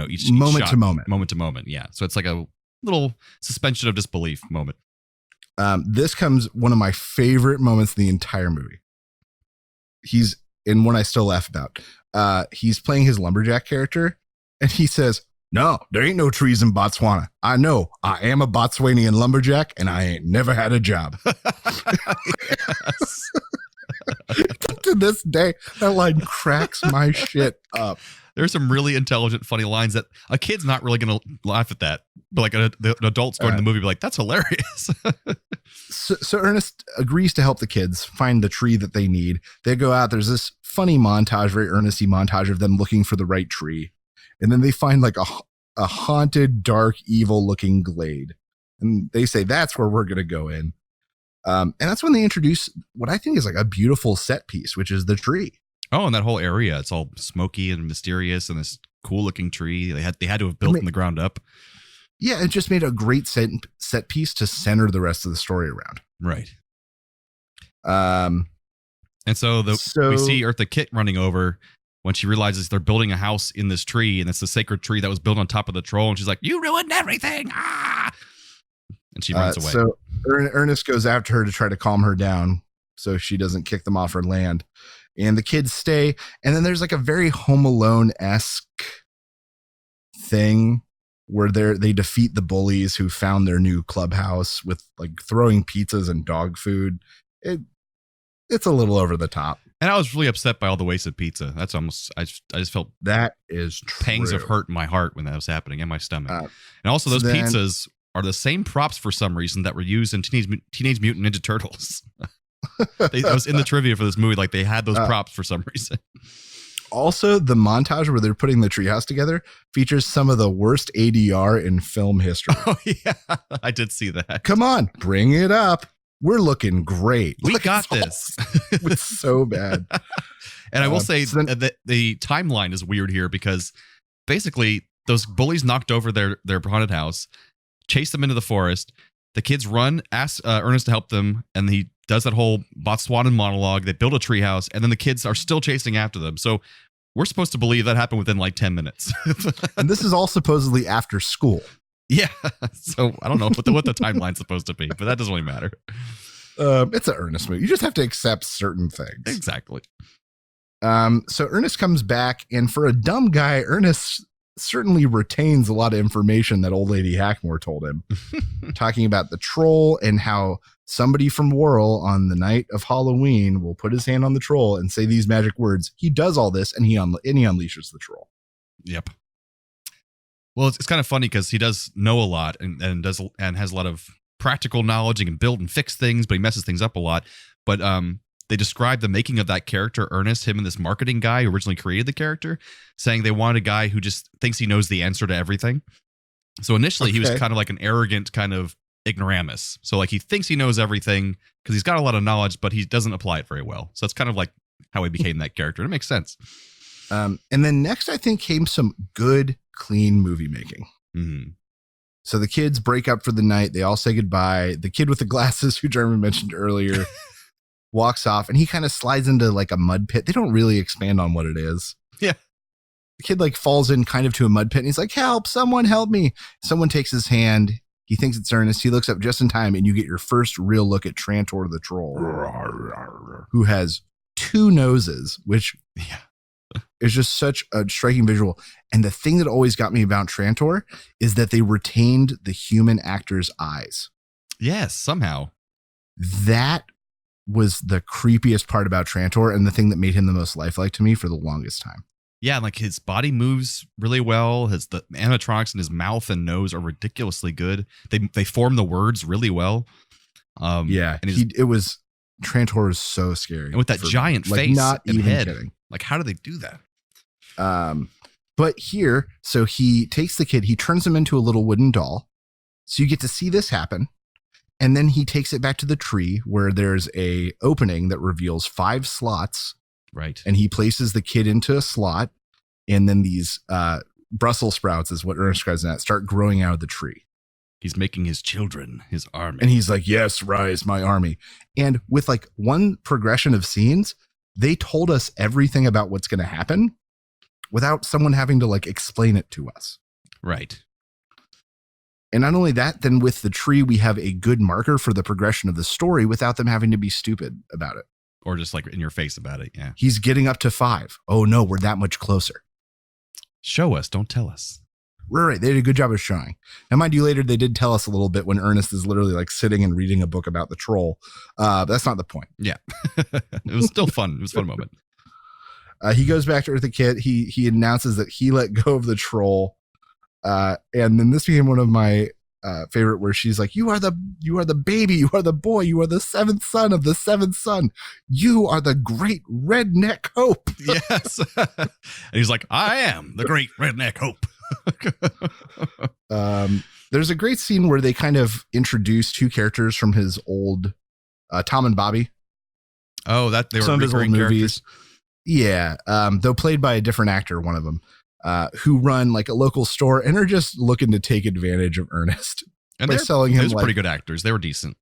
each moment shot, to moment. Moment to moment. Yeah. So it's like a little suspension of disbelief moment. This comes one of my favorite moments in the entire movie. He's in one I still laugh about. He's playing his lumberjack character, and he says, no, there ain't no trees in Botswana. I know. I am a Botswanian lumberjack, and I ain't never had a job. To this day, that line cracks my shit up. There's some really intelligent, funny lines that a kid's not really going to laugh at that. But like an adult's going to the movie be like, that's hilarious. So Ernest agrees to help the kids find the tree that they need. They go out. There's this funny montage, very earnesty montage of them looking for the right tree. And then they find like a haunted, dark, evil looking glade. And they say, that's where we're going to go in. And that's when they introduce what I think is like a beautiful set piece, which is the tree. Oh, and that whole area, it's all smoky and mysterious, and this cool looking tree. They had to have built from the ground up. Yeah, it just made a great set piece to center the rest of the story around. Right. And so we see Eartha Kitt running over when she realizes they're building a house in this tree, and it's the sacred tree that was built on top of the troll. And she's like, "You ruined everything!" Ah! And she runs away. So Ernest goes after her to try to calm her down so she doesn't kick them off her land. And the kids stay. And then there's like a very Home Alone-esque thing where they defeat the bullies who found their new clubhouse with like throwing pizzas and dog food. It's a little over the top. And I was really upset by all the wasted pizza. That's almost, I just felt that is true. Pangs of hurt in my heart when that was happening, in my stomach. And also those pizzas are the same props for some reason that were used in Teenage Mutant Ninja Turtles. I was in the trivia for this movie, like they had those props for some reason. Also, the montage where they're putting the treehouse together features some of the worst ADR in film history. Oh yeah, I did see that. Come on, bring it up. We're looking great. We got this. It's so bad. And I will say that the timeline is weird here because basically those bullies knocked over their haunted house, chased them into the forest. The kids run, ask Ernest to help them, and he does that whole Botswanan monologue. They build a treehouse, and then the kids are still chasing after them. So we're supposed to believe that happened within like 10 minutes. And this is all supposedly after school. Yeah. So I don't know what the timeline's supposed to be, but that doesn't really matter. It's an Ernest movie. You just have to accept certain things. Exactly. So Ernest comes back, and for a dumb guy, Ernest certainly retains a lot of information that old lady Hackmore told him, talking about the troll and how somebody from Whirl on the night of Halloween will put his hand on the troll and say these magic words. He does all this, and he unleashes the troll. Yep. Well, it's kind of funny because he does know a lot and has a lot of practical knowledge and can build and fix things, but he messes things up a lot. But they describe the making of that character, Ernest, him and this marketing guy who originally created the character, saying they wanted a guy who just thinks he knows the answer to everything. So initially he was kind of like an arrogant kind of ignoramus. So like he thinks he knows everything because he's got a lot of knowledge, but he doesn't apply it very well. So that's kind of like how he became that character. And it makes sense. And then next, I think, came some good, clean movie making. Mm-hmm. So the kids break up for the night. They all say goodbye. The kid with the glasses, who Jeremy mentioned earlier, walks off, and he kind of slides into like a mud pit. They don't really expand on what it is. Yeah. The kid like falls in kind of to a mud pit, and he's like, help, someone help me. Someone takes his hand. He thinks it's Ernest. He looks up just in time, and you get your first real look at Trantor the troll, who has two noses, which is just such a striking visual. And the thing that always got me about Trantor is that they retained the human actor's eyes. Yes, somehow. That was the creepiest part about Trantor, and the thing that made him the most lifelike to me for the longest time. Yeah, like his body moves really well. The animatronics in his mouth and nose are ridiculously good. They form the words really well. And it was Trantor is so scary. And with that giant face not and even head. kidding. Like, how do they do that? But here, so he takes the kid, he turns him into a little wooden doll. So you get to see this happen. And then he takes it back to the tree where there's a opening that reveals 5 slots. Right. And he places the kid into a slot. And then these Brussels sprouts, is what Ernest describes that, start growing out of the tree. He's making his children, his army. And he's like, yes, rise, my army. And with like one progression of scenes, they told us everything about what's going to happen without someone having to like explain it to us. Right. And not only that, then with the tree, we have a good marker for the progression of the story without them having to be stupid about it. Or just like in your face about it. Yeah. He's getting up to 5. Oh no, we're that much closer. Show us, don't tell us. Right. They did a good job of showing. And mind you, later they did tell us a little bit when Ernest is literally like sitting and reading a book about the troll. But that's not the point. Yeah. It was still fun. It was a fun moment. He goes back to Earth the Kid. He announces that he let go of the troll. And then this became one of my favorite, where she's like, you are the baby, you are the boy, you are the 7th son of the 7th son. You are the great redneck hope. Yes. And he's like, I am the great redneck hope. There's a great scene where they kind of introduce 2 characters from his old Tom and Bobby. Oh, that they were some of his old movies. Characters. Yeah. Though played by a different actor, one of them, who run like a local store and are just looking to take advantage of Ernest. And by they're selling him pretty good actors. They were decent.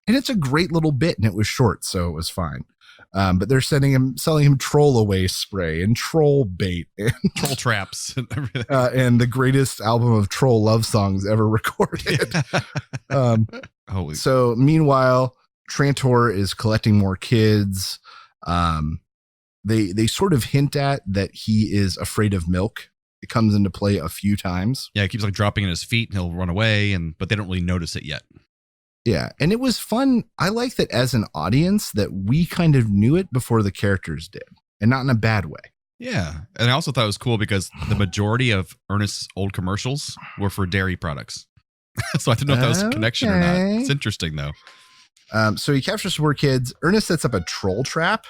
And it's a great little bit, and it was short, so it was fine. But they're selling him troll away spray and troll bait and troll traps and everything. And the greatest album of troll love songs ever recorded. Holy. So meanwhile, Trantor is collecting more kids. They sort of hint at that he is afraid of milk. It comes into play a few times. Yeah, he keeps like dropping in his feet and he'll run away, but they don't really notice it yet. Yeah, and it was fun. I like that as an audience that we kind of knew it before the characters did, and not in a bad way. Yeah, and I also thought it was cool because the majority of Ernest's old commercials were for dairy products. So I didn't know if that was a connection or not. It's interesting though. So he captures some more kids. Ernest sets up a troll trap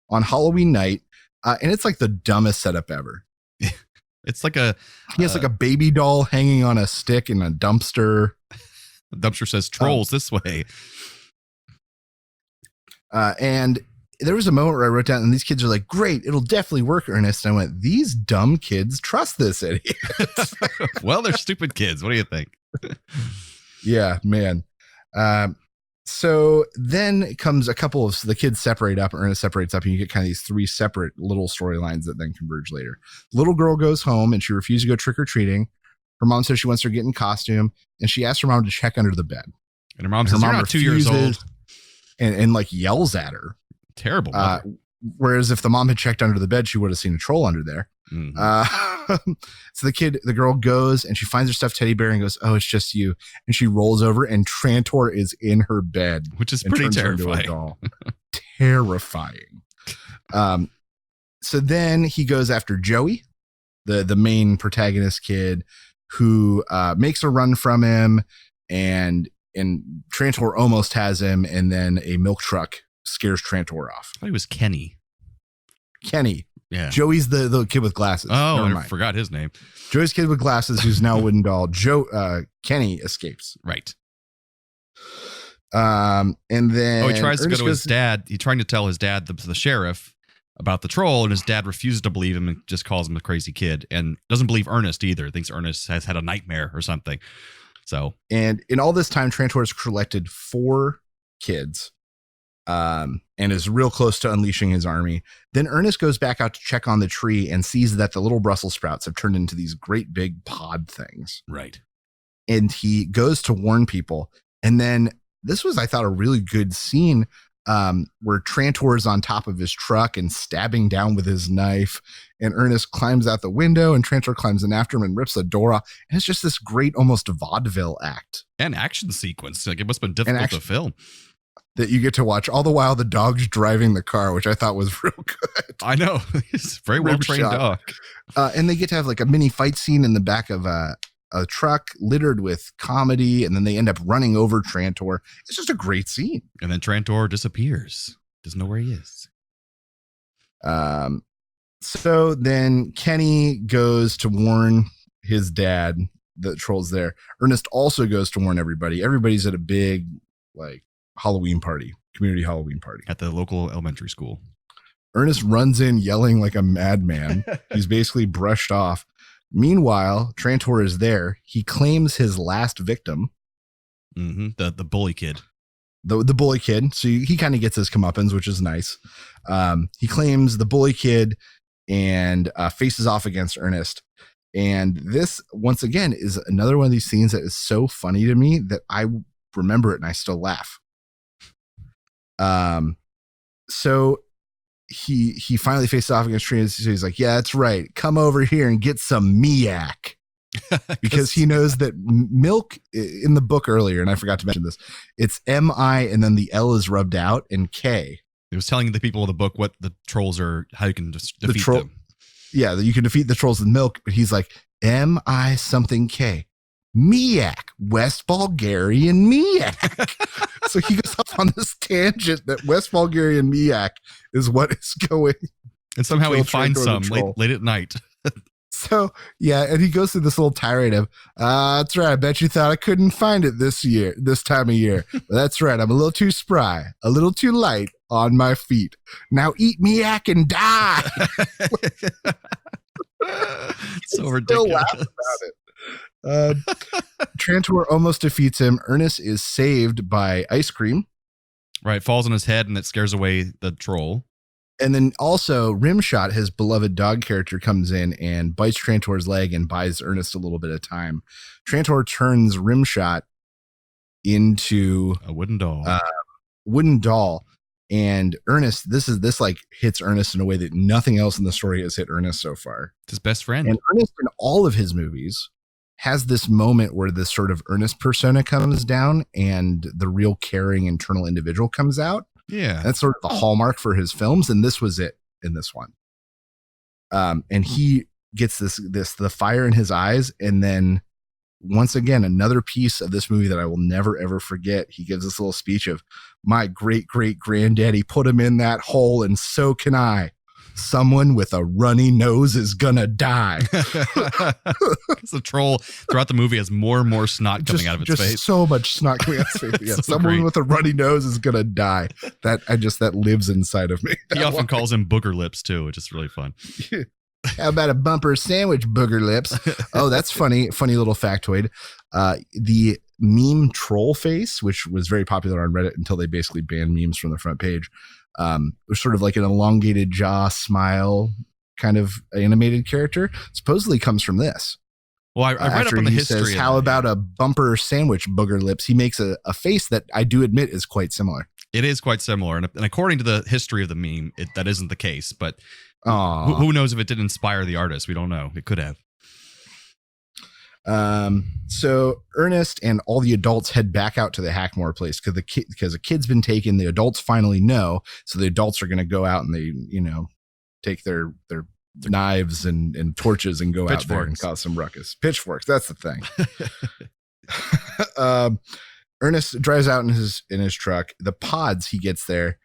on Halloween night, and it's like the dumbest setup ever. It's like he has like a baby doll hanging on a stick in a dumpster. The dumpster says trolls this way. And there was a moment where I wrote down, and these kids are like, great, it'll definitely work, Ernest. And I went, these dumb kids trust this idiot. Well, they're stupid kids. What do you think? Yeah, man. So then comes a couple of the kids separate up. Ernest separates up, and you get kind of these three separate little storylines that then converge later. Little girl goes home and she refuses to go trick or treating. Her mom says she wants her to get in costume, and she asks her mom to check under the bed. And her mom says, "You're not 2 years old," and like yells at her. Terrible. Whereas if the mom had checked under the bed, she would have seen a troll under there. Mm-hmm. So the girl goes and she finds her stuffed teddy bear and goes, "Oh, it's just you." And she rolls over and Trantor is in her bed, which is pretty terrifying. Terrifying. So then he goes after Joey, the main protagonist kid, who makes a run from him, and Trantor almost has him, and then a milk truck scares Trantor off. I thought he was Kenny. Yeah. Joey's the kid with glasses. Oh, I forgot his name. Joey's kid with glasses, who's now a wooden doll. Kenny escapes. Right. And then he tries to go to his dad. He's trying to tell his dad, the sheriff, about the troll, and his dad refuses to believe him and just calls him a crazy kid, and doesn't believe Ernest either. Thinks Ernest has had a nightmare or something. So, and in all this time, Trantor has collected 4 kids. And is real close to unleashing his army. Then Ernest goes back out to check on the tree and sees that the little Brussels sprouts have turned into these great big pod things. Right. And he goes to warn people. And then this was, I thought, a really good scene where Trantor is on top of his truck and stabbing down with his knife. And Ernest climbs out the window and Trantor climbs in after him and rips the door off. And it's just this great, almost vaudeville act. And action sequence. Like, it must have been difficult to film. That you get to watch. All the while the dog's driving the car, which I thought was real good. I know. He's a very well-trained dog. And they get to have like a mini fight scene in the back of a truck littered with comedy, and then they end up running over Trantor. It's just a great scene. And then Trantor disappears. Doesn't know where he is. So then Kenny goes to warn his dad that the troll's there. Ernest also goes to warn everybody. Everybody's at a big, like, community Halloween party at the local elementary school. Ernest runs in yelling like a madman. He's basically brushed off. Meanwhile, Trantor is there. He claims his last victim. Mm-hmm. The bully kid. The bully kid. So he kind of gets his comeuppance, which is nice. He claims the bully kid and faces off against Ernest. And this, once again, is another one of these scenes that is so funny to me that I remember it and I still laugh. So he finally faces off against Trina. So he's like, "Yeah, that's right. Come over here and get some miak." Because he knows that milk in the book earlier, and I forgot to mention this, it's M-I and then the L is rubbed out and K. He was telling the people of the book what the trolls are, how you can just defeat them. Yeah, you can defeat the trolls with milk, but he's like, M-I something K. Miak, West Bulgarian Miak. So he goes off on this tangent that West Bulgarian Miak is what is going. And somehow he finds some late at night. So, yeah, and he goes through this little tirade of, that's right, I bet you thought I couldn't find it this time of year. But that's right, I'm a little too spry, a little too light on my feet. Now eat Miak and die. So ridiculous. Laugh about it. Trantor almost defeats him. Ernest is saved by ice cream. Right, falls on his head and it scares away the troll. And then also Rimshot, his beloved dog character, comes in and bites Trantor's leg and buys Ernest a little bit of time. Trantor turns Rimshot into a wooden doll. And Ernest, this like hits Ernest in a way that nothing else in the story has hit Ernest so far. It's his best friend. And Ernest in all of his movies has this moment where this sort of Ernest persona comes down and the real caring internal individual comes out. Yeah. That's sort of the hallmark for his films. And this was it in this one. And he gets the fire in his eyes. And then once again, another piece of this movie that I will never, ever forget. He gives this little speech of, "My great, great granddaddy put him in that hole. And so can I. Someone with a runny nose is gonna die." Because the troll throughout the movie has more and more snot coming out of its face. So much snot coming out of its face. Yeah, someone with a runny nose is gonna die. That lives inside of me. He often calls him booger lips too, which is really fun. How about a bumper sandwich, booger lips? Oh, that's funny. Funny little factoid. The meme troll face, which was very popular on Reddit until they basically banned memes from the front page. It was sort of like an elongated jaw smile kind of animated character. Supposedly comes from this. Well, I read up on the history. Says, how about a bumper sandwich booger lips? He makes a face that I do admit is quite similar. It is quite similar. And according to the history of the meme, that isn't the case. But who knows if it did inspire the artist? We don't know. It could have. So Ernest and all the adults head back out to the Hackmore place because the kid's been taken. The adults finally know. So the adults are going to go out and they, take their knives and torches and go out there and cause some ruckus. Pitchforks. That's the thing. Ernest drives out in his truck. The pods, he gets there.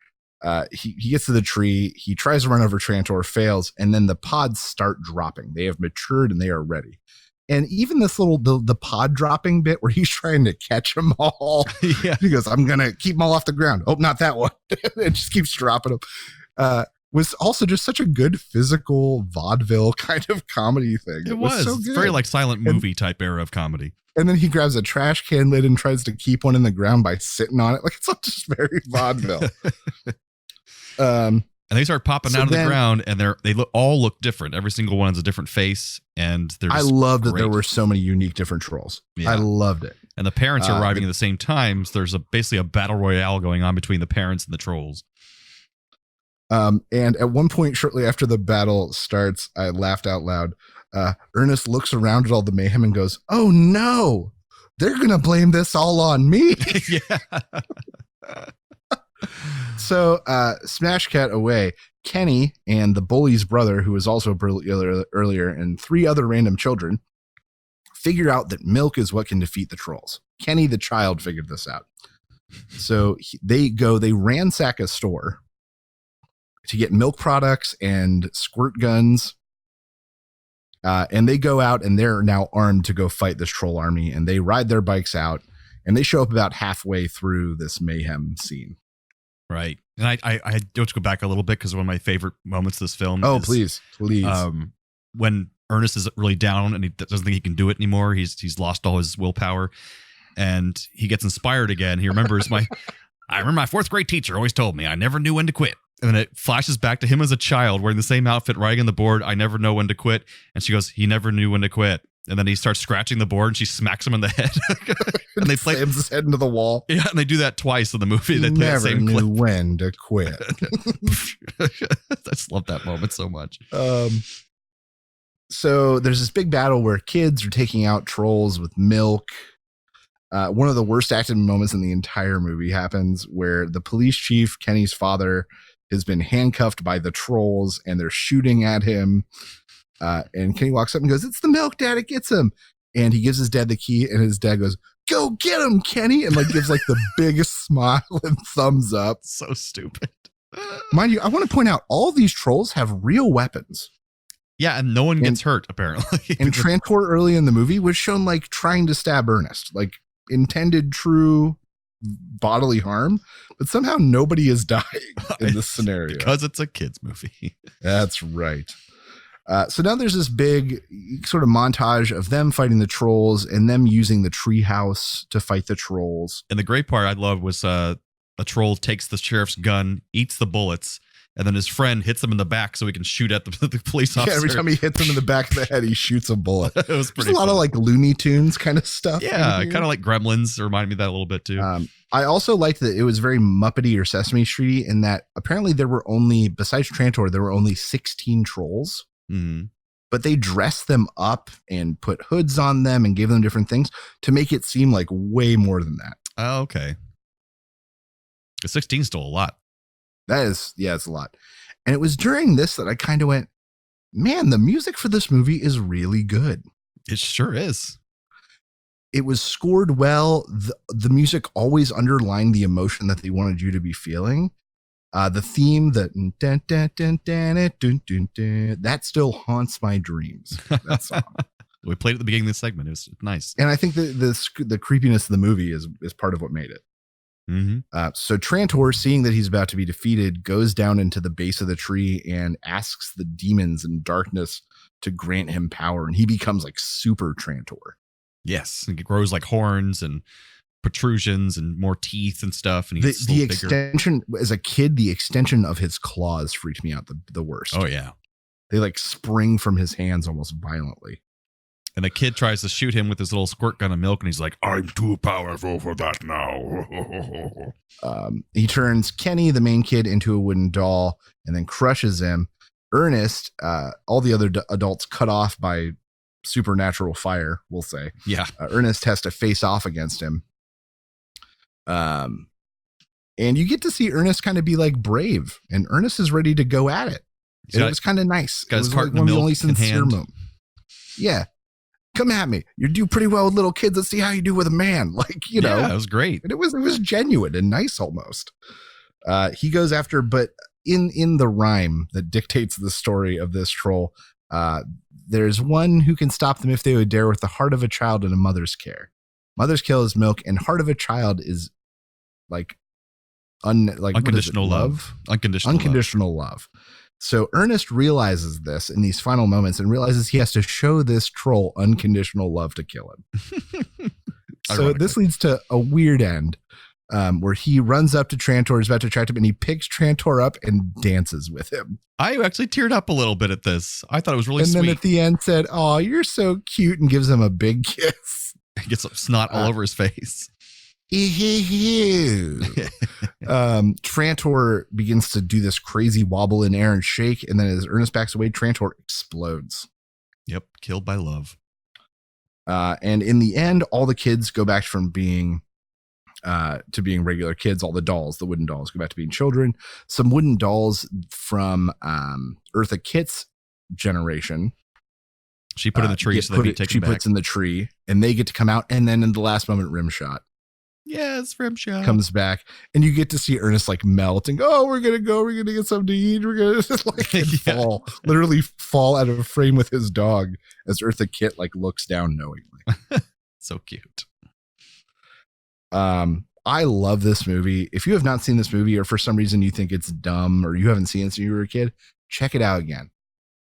He gets to the tree. He tries to run over Trantor, fails. And then the pods start dropping. They have matured and they are ready. And even this the pod dropping bit where he's trying to catch them all. Yeah. He goes, I'm going to keep them all off the ground. Oh, not that one. It just keeps dropping them. Was also just such a good physical vaudeville kind of comedy thing. It was so good. It's very like silent movie type era of comedy. And then he grabs a trash can lid and tries to keep one in the ground by sitting on it. Like it's all just very vaudeville. And they start popping out of the ground, and they all look different. Every single one has a different face, and they're. I love that there were so many unique different trolls. Yeah. I loved it. And the parents are arriving at the same time. So there's basically a battle royale going on between the parents and the trolls. And at one point, shortly after the battle starts, I laughed out loud. Ernest looks around at all the mayhem and goes, "Oh no, they're gonna blame this all on me." Yeah. So, smash cut away. Kenny and the bully's brother, who was also earlier, and 3 other random children figure out that milk is what can defeat the trolls. Kenny, the child, figured this out. So they ransack a store to get milk products and squirt guns. And they go out and they're now armed to go fight this troll army. And they ride their bikes out and they show up about halfway through this mayhem scene. Right. And I do have to go back a little bit because one of my favorite moments of this film. Oh, is, please. When Ernest is really down and he doesn't think he can do it anymore. He's lost all his willpower and he gets inspired again. He remembers I remember my 4th grade teacher always told me I never knew when to quit. And then it flashes back to him as a child wearing the same outfit, writing on the board, "I never know when to quit." And she goes, "He never knew when to quit." And then he starts scratching the board and she smacks him in the head. And they slams his head into the wall. Yeah, and they do that twice in the movie. They play the same clip. Never knew when to quit. I just love that moment so much. So there's this big battle where kids are taking out trolls with milk. One of the worst acted moments in the entire movie happens where the police chief, Kenny's father, has been handcuffed by the trolls and they're shooting at him. And Kenny walks up and goes, "It's the milk, Dad. It gets him." And he gives his dad the key and his dad goes, "Go get him, Kenny." And gives the biggest smile and thumbs up. So stupid. Mind you, I want to point out all these trolls have real weapons. Yeah. And no one gets hurt apparently. And Trantor early in the movie was shown trying to stab Ernest, intended true bodily harm, but somehow nobody is dying in this scenario because it's a kids movie. That's right. So now there's this big sort of montage of them fighting the trolls and them using the treehouse to fight the trolls. And the great part I love was a troll takes the sheriff's gun, eats the bullets, and then his friend hits him in the back so he can shoot at the police officer. Yeah, every time he hits him in the back of the head, he shoots a bullet. It was pretty. There's a lot of Looney Tunes kind of stuff. Yeah, kind of like Gremlins. Reminded me of that a little bit too. I also liked that it was very Muppety or Sesame Street in that apparently there were only, besides Trantor, there were only 16 trolls. Mm-hmm. But they dressed them up and put hoods on them and gave them different things to make it seem like way more than that. Oh, okay. 16 is still a lot. It's a lot. And it was during this that I kind of went, man, the music for this movie is really good. It sure is. It was scored well. The music always underlined the emotion that they wanted you to be feeling. The theme, that still haunts my dreams. That song. We played at the beginning of this segment. It was nice. And I think the creepiness of the movie is part of what made it. Mm-hmm. So Trantor, seeing that he's about to be defeated, goes down into the base of the tree and asks the demons and darkness to grant him power. And he becomes super Trantor. Yes, it grows like horns and protrusions and more teeth and stuff. And he's the extension as a kid, the extension of his claws freaked me out the worst. Oh yeah, they like spring from his hands almost violently. And the kid tries to shoot him with his little squirt gun of milk, and he's like, "I'm too powerful for that now." He turns Kenny, the main kid, into a wooden doll and then crushes him. Ernest, all the other adults cut off by supernatural fire, we'll say. Yeah. Ernest has to face off against him. And you get to see Ernest kind of be like brave, and Ernest is ready to go at it. It was kind of nice. Got it his was carton like of one of the milk only in sincere hand. moments. Yeah. Come at me. You do pretty well with little kids. Let's see how you do with a man. Like, you know, Yeah, it was great. and it was genuine and nice almost. He goes after, but in the rhyme that dictates the story of this troll, there's one who can stop them if they would dare, with the heart of a child and a mother's care. Mother's care is milk, and heart of a child is like Unconditional love. Unconditional love. So Ernest realizes this in these final moments and realizes he has to show this troll unconditional love to kill him. So this leads to a weird end where he runs up to Trantor, is about to attract him, and he picks Trantor up and dances with him. I actually teared up a little bit at this. I thought it was really and sweet. then at the end said, "Oh, you're so cute," and gives him a big kiss. He gets some snot all over his face. Trantor begins to do this crazy wobble in air and shake, and then as Ernest backs away, Trantor explodes. Yep, killed by love. And in the end, all the kids go back from being to being regular kids. All the dolls, the wooden dolls, go back to being children. Some wooden dolls from Eartha Kitt's generation. She put in the tree so they can take She them back. puts in the tree, and they get to come out. And then in the last moment, Rimshot Yes, Rimshot comes back, and you get to see Ernest like melt and go, "Oh, we're gonna get something to eat. We're gonna like and literally fall out of frame with his dog as Eartha Kitt like looks down knowingly." So cute. I love this movie. If you have not seen this movie, or for some reason you think it's dumb, or you haven't seen it since you were a kid, check it out again.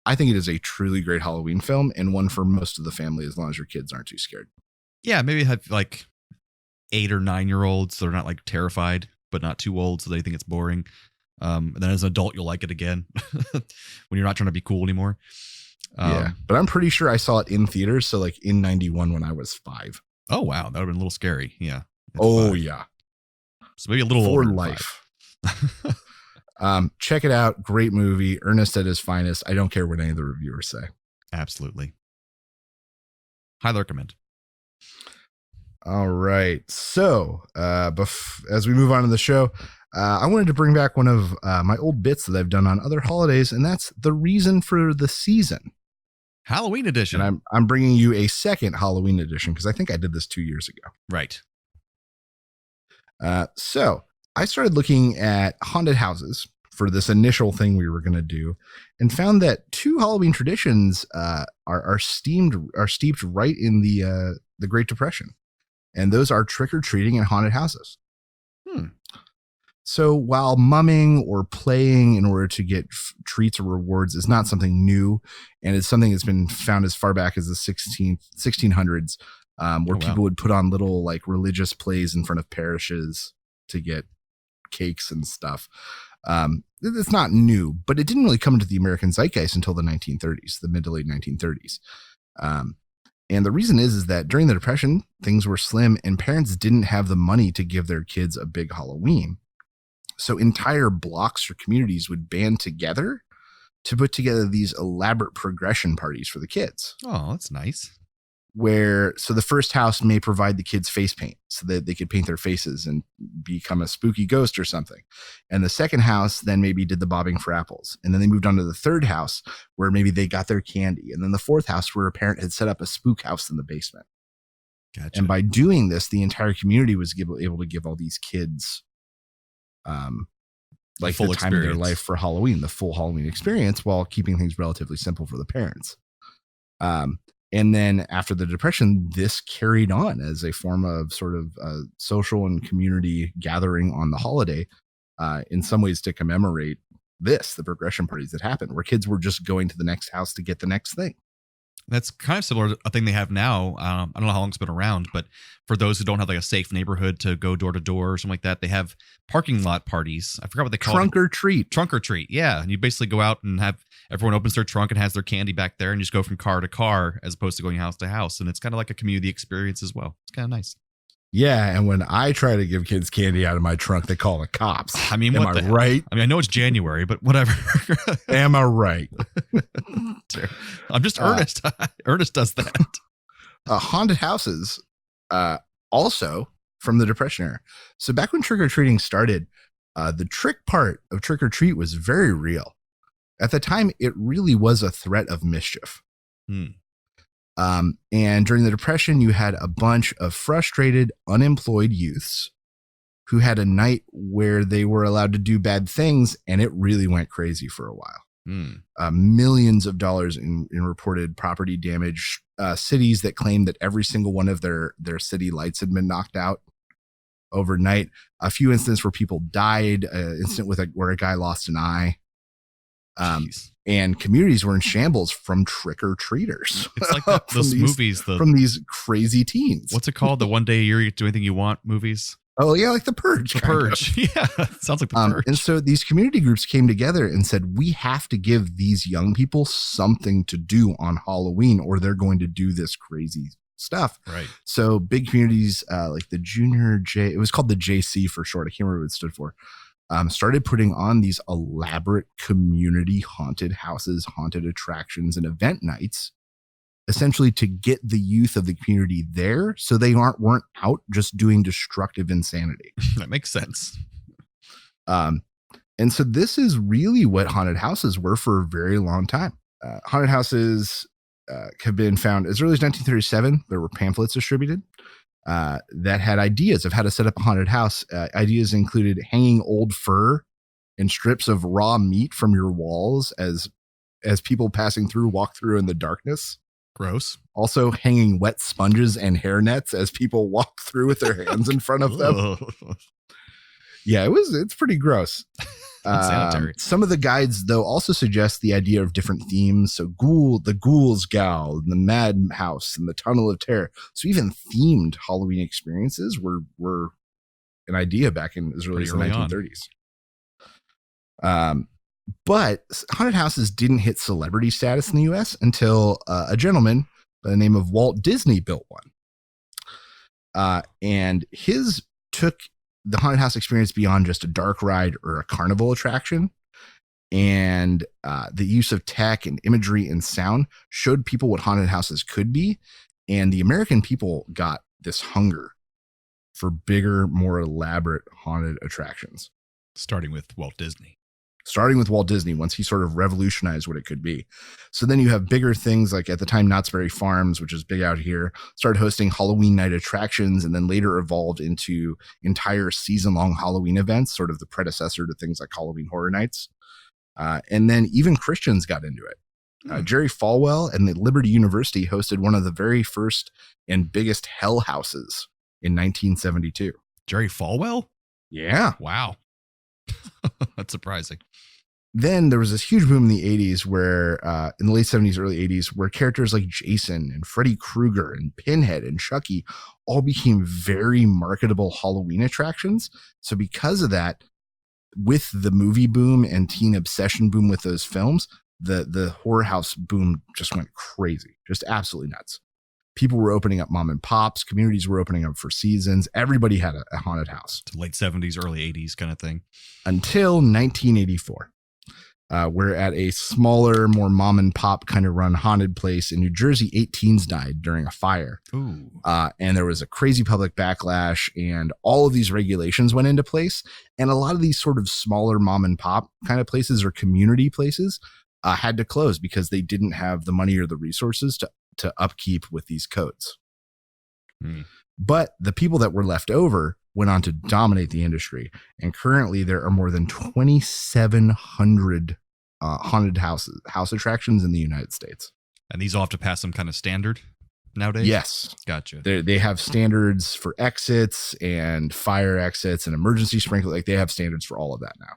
I think it is a truly great Halloween film, and one for most of the family, as long as your kids aren't too scared. Yeah, maybe have like 8 or 9 year olds so they're not like terrified, but not too old so they think it's boring. And then as an adult, you'll like it again when you're not trying to be cool anymore. Yeah, but I'm pretty sure I saw it in theaters. So like in 91 when I was 5. Oh, wow. That would have been a little scary. Yeah. Oh, 5. yeah. So maybe a little For older than life. Check it out. Great movie. Ernest at his finest. I don't care what any of the reviewers say. Absolutely. Highly recommend. All right. So as we move on to the show, I wanted to bring back one of my old bits that I've done on other holidays, and that's the reason for the season. Halloween edition. And I'm bringing you a second Halloween edition because I think I did this 2 years ago. Right. So I started looking at haunted houses for this initial thing we were going to do, and found that 2 Halloween traditions are steeped right in the Great Depression, and those are trick or treating and haunted houses. So while mumming or playing in order to get treats or rewards is not something new, and it's something that's been found as far back as the 1600s, where people would put on little like religious plays in front of parishes to get cakes and stuff. It's not new, but it didn't really come into the American zeitgeist until the 1930s, the mid to late 1930s. And the reason is that during the Depression, things were slim and parents didn't have the money to give their kids a big Halloween. So entire blocks or communities would band together to put together these elaborate progression parties for the kids. Oh, that's nice. So the first house may provide the kids face paint so that they could paint their faces and become a spooky ghost or something. And the second house then maybe did the bobbing for apples. And then they moved on to the third house where maybe they got their candy. And then the fourth house where a parent had set up a spook house in the basement. Gotcha. And by doing this, the entire community was able to give all these kids like full the time of their experience. life for Halloween, the full Halloween experience, while keeping things relatively simple for the parents. And then after the Depression, this carried on as a form of sort of social and community gathering on the holiday, in some ways to commemorate the progression parties that happened, where kids were just going to the next house to get the next thing. That's kind of similar to a thing they have now. I don't know how long it's been around, but for those who don't have like a safe neighborhood to go door to door or something like that, they have parking lot parties. I forgot what they call it. Trunk or treat. Trunk or treat. Yeah. And you basically go out and have everyone opens their trunk and has their candy back there and you just go from car to car as opposed to going house to house. And it's kind of like a community experience as well. It's kind of nice. Yeah, and when I try to give kids candy out of my trunk, they call the cops. I mean, am what I the right? I mean, I know it's January, but whatever. Am I right? I'm just Ernest. Ernest does that. Haunted houses, also from the Depression era. So back when trick-or-treating started, the trick part of trick-or-treat was very real. At the time, it really was a threat of mischief. And during the Depression, you had a bunch of frustrated, unemployed youths who had a night where they were allowed to do bad things, and it really went crazy for a while. Millions of dollars in reported property damage. Cities that claimed that every single one of their city lights had been knocked out overnight. A few incidents where people died. An incident where a guy lost an eye. And communities were in shambles from trick-or-treaters. It's like those movies. From these crazy teens. What's it called? The one day a year you do anything you want movies? Oh, yeah, like The Purge. The Purge. Yeah, sounds like The Purge. And so these community groups came together and said, we have to give these young people something to do on Halloween or they're going to do this crazy stuff. Right. So big communities like the Junior J, it was called the JC for short. I can't remember what it stood for. Started putting on these elaborate community haunted houses, haunted attractions, and event nights, essentially to get the youth of the community there so they weren't out just doing destructive insanity. That makes sense. And so this is really what haunted houses were for a very long time. Haunted houses have been found as early as 1937. There were pamphlets distributed that had ideas of how to set up a haunted house. Ideas included hanging old fur and strips of raw meat from your walls as people passing through walk through in the darkness. Gross. Also hanging wet sponges and hair nets as people walk through with their hands in front of them. Yeah, it's pretty gross. Unsanitary. Some of the guides, though, also suggest the idea of different themes. So the Ghoul's Gal, and the Madhouse, and the Tunnel of Terror. So even themed Halloween experiences were an idea back in as early as the 1930s. But haunted houses didn't hit celebrity status in the U.S. until a gentleman by the name of Walt Disney built one. And his took the haunted house experience beyond just a dark ride or a carnival attraction. And the use of tech and imagery and sound showed people what haunted houses could be. And the American people got this hunger for bigger, more elaborate haunted attractions. Starting with Walt Disney, once he sort of revolutionized what it could be. So then you have bigger things like at the time, Knott's Berry Farms, which is big out here, started hosting Halloween night attractions and then later evolved into entire season-long Halloween events, sort of the predecessor to things like Halloween Horror Nights. And then even Christians got into it. Jerry Falwell and the Liberty University hosted one of the very first and biggest hell houses in 1972. Jerry Falwell? Yeah. Wow. That's surprising. Then there was this huge boom in the 80s where in the late 70s, early 80s, where characters like Jason and Freddy Krueger and Pinhead and Chucky all became very marketable Halloween attractions. So because of that, with the movie boom and teen obsession boom with those films, the horror house boom just went crazy, just absolutely nuts. People were opening up mom and pops. Communities were opening up for seasons. Everybody had a haunted house. Late 70s, early 80s kind of thing. Until 1984. We're at a smaller, more mom and pop kind of run haunted place in New Jersey. 8 teens died during a fire. Ooh. And there was a crazy public backlash and all of these regulations went into place. And a lot of these sort of smaller mom and pop kind of places or community places had to close because they didn't have the money or the resources to upkeep with these codes. But the people that were left over went on to dominate the industry. And currently there are more than 2,700 haunted house attractions in the United States. And these all have to pass some kind of standard nowadays? Yes. Gotcha. They have standards for exits and fire exits and emergency sprinkler. Like they have standards for all of that now.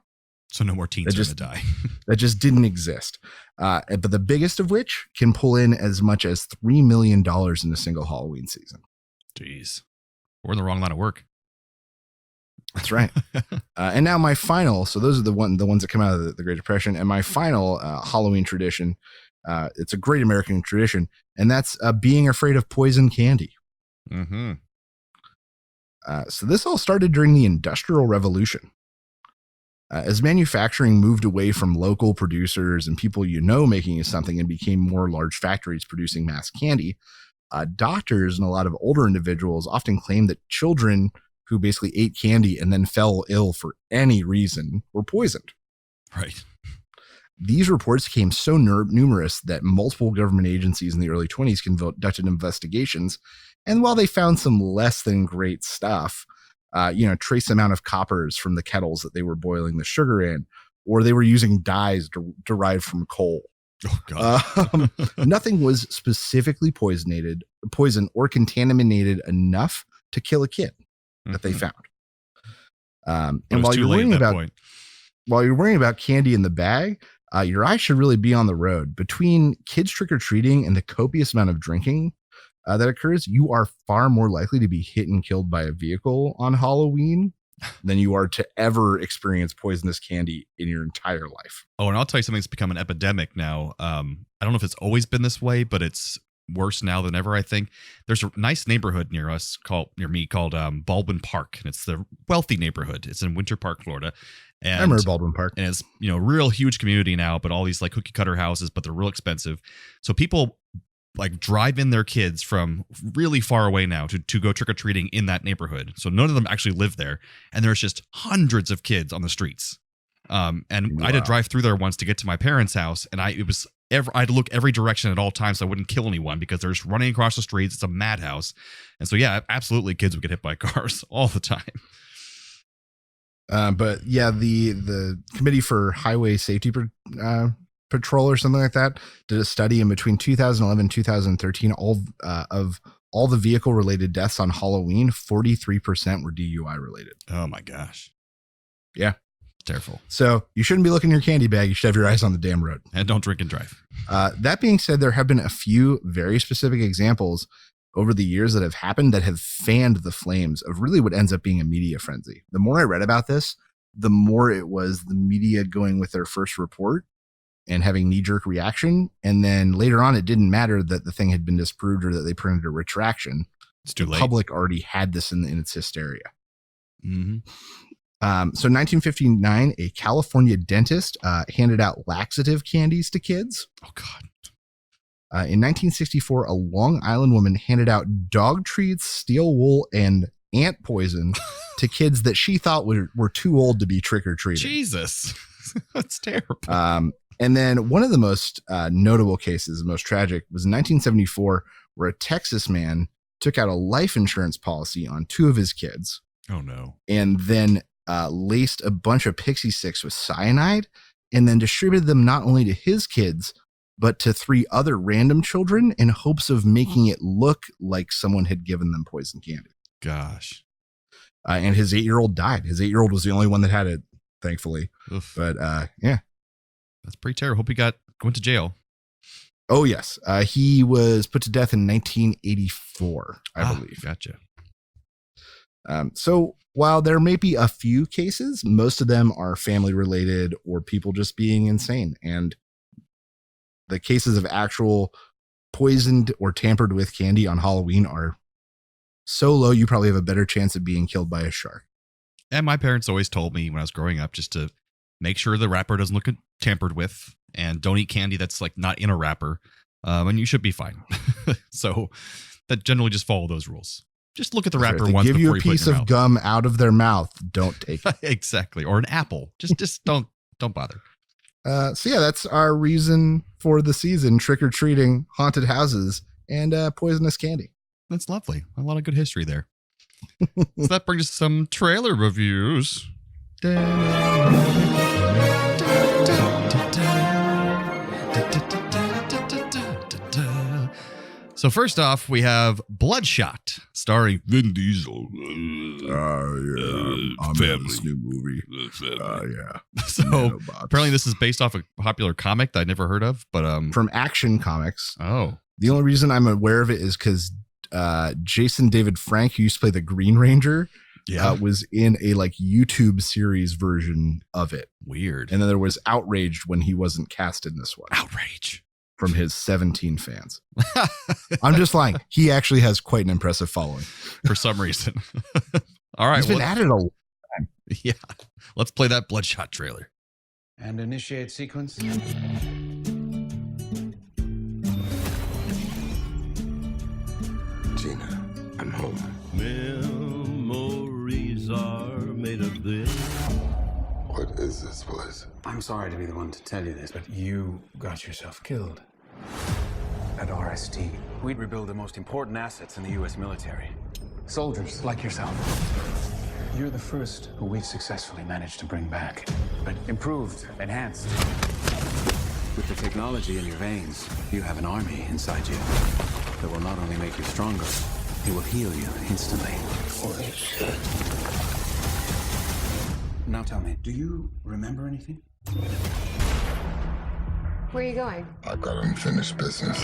So no more teens are going to die. That just didn't exist. But the biggest of which can pull in as much as $3 million in a single Halloween season. Jeez. We're in the wrong line of work. That's right. And now my final, so those are the ones that come out of the Great Depression, and my final Halloween tradition, it's a great American tradition, and that's being afraid of poison candy. Mm-hmm. So this all started during the Industrial Revolution. As manufacturing moved away from local producers and people making something and became more large factories producing mass candy, doctors and a lot of older individuals often claimed that children who basically ate candy and then fell ill for any reason were poisoned. Right. These reports became so numerous that multiple government agencies in the early 1920s conducted investigations. And while they found some less than great stuff, trace amount of coppers from the kettles that they were boiling the sugar in, or they were using dyes derived from coal. Oh, God. Nothing was specifically poisoned or contaminated enough to kill a kid that they found. And while you're worrying about candy in the bag, your eyes should really be on the road. Between kids trick-or-treating and the copious amount of drinking that occurs, you are far more likely to be hit and killed by a vehicle on Halloween than you are to ever experience poisonous candy in your entire life. Oh, and I'll tell you something that's become an epidemic now. I don't know if it's always been this way, but it's worse now than ever, I think. There's a nice neighborhood near me called Baldwin Park, and it's the wealthy neighborhood. It's in Winter Park, Florida. And I remember Baldwin Park. And it's, real huge community now, but all these like cookie cutter houses, but they're real expensive. So people like drive in their kids from really far away now to go trick-or-treating in that neighborhood. So none of them actually live there. And there's just hundreds of kids on the streets. And I had to drive through there once to get to my parents' house. And I had to look every direction at all times so I wouldn't kill anyone because they're just running across the streets. It's a madhouse. And so, yeah, absolutely kids would get hit by cars all the time. But yeah, the Committee for Highway Safety Patrol or something like that did a study in between 2011 and 2013. Of all the vehicle related deaths on Halloween, 43% were DUI related. Oh my gosh. Yeah. Terrible. So you shouldn't be looking in your candy bag. You should have your eyes on the damn road. And don't drink and drive. That being said, there have been a few very specific examples over the years that have happened that have fanned the flames of really what ends up being a media frenzy. The more I read about this, the more it was the media going with their first report and having knee-jerk reaction. And then later on, it didn't matter that the thing had been disproved or that they printed a retraction. It's too late. The public already had this in its hysteria. Mm-hmm. So in 1959, a California dentist handed out laxative candies to kids. Oh, God. In 1964, a Long Island woman handed out dog treats, steel wool, and ant poison to kids that she thought were too old to be trick-or-treating. Jesus. That's terrible. And then one of the most notable cases, most tragic, was in 1974, where a Texas man took out a life insurance policy on 2 of his kids. Oh, no. And then laced a bunch of pixie sticks with cyanide and then distributed them not only to his kids, but to 3 other random children in hopes of making it look like someone had given them poison candy. Gosh. And his 8-year-old died. His 8-year-old was the only one that had it, thankfully. Oof. But yeah. That's pretty terrible. Hope he went to jail. Oh, yes. He was put to death in 1984, I believe. Gotcha. So while there may be a few cases, most of them are family related or people just being insane. And the cases of actual poisoned or tampered with candy on Halloween are so low, you probably have a better chance of being killed by a shark. And my parents always told me when I was growing up just to make sure the wrapper doesn't look tampered with and don't eat candy that's like not in a wrapper. And you should be fine. So that generally just follow those rules. Just look at the wrapper once give before you a piece of gum out of their mouth. Don't take it. Exactly. Or an apple. Just don't bother. So yeah, that's our reason for the season: trick-or-treating, haunted houses, and poisonous candy. That's lovely. A lot of good history there. So that brings us some trailer reviews. So first off, we have Bloodshot, starring Vin Diesel. I'm in this new movie. Yeah. So apparently this is based off a popular comic that I never heard of, but From Action Comics. oh, The only reason I'm aware of it is because Jason David Frank, who used to play the Green Ranger, was in a like YouTube series version of it. weird. And then there was Outraged when he wasn't cast in this one Outrage. from his 17 fans. I'm just lying. He actually has quite an impressive following. For some reason. All right. He's been well, at it a yeah. Let's play that Bloodshot trailer. And initiate sequence. Gina, I'm home. Memories are made of this. What is this place? I'm sorry to be the one to tell you this, but you got yourself killed. At RST, we rebuild the most important assets in the U.S. military. Soldiers like yourself. You're the first who we've successfully managed to bring back, but improved, enhanced. With the technology in your veins, you have an army inside you that will not only make you stronger, it will heal you instantly. Holy shit. Now tell me, do you remember anything? Where are you going? I've got unfinished business.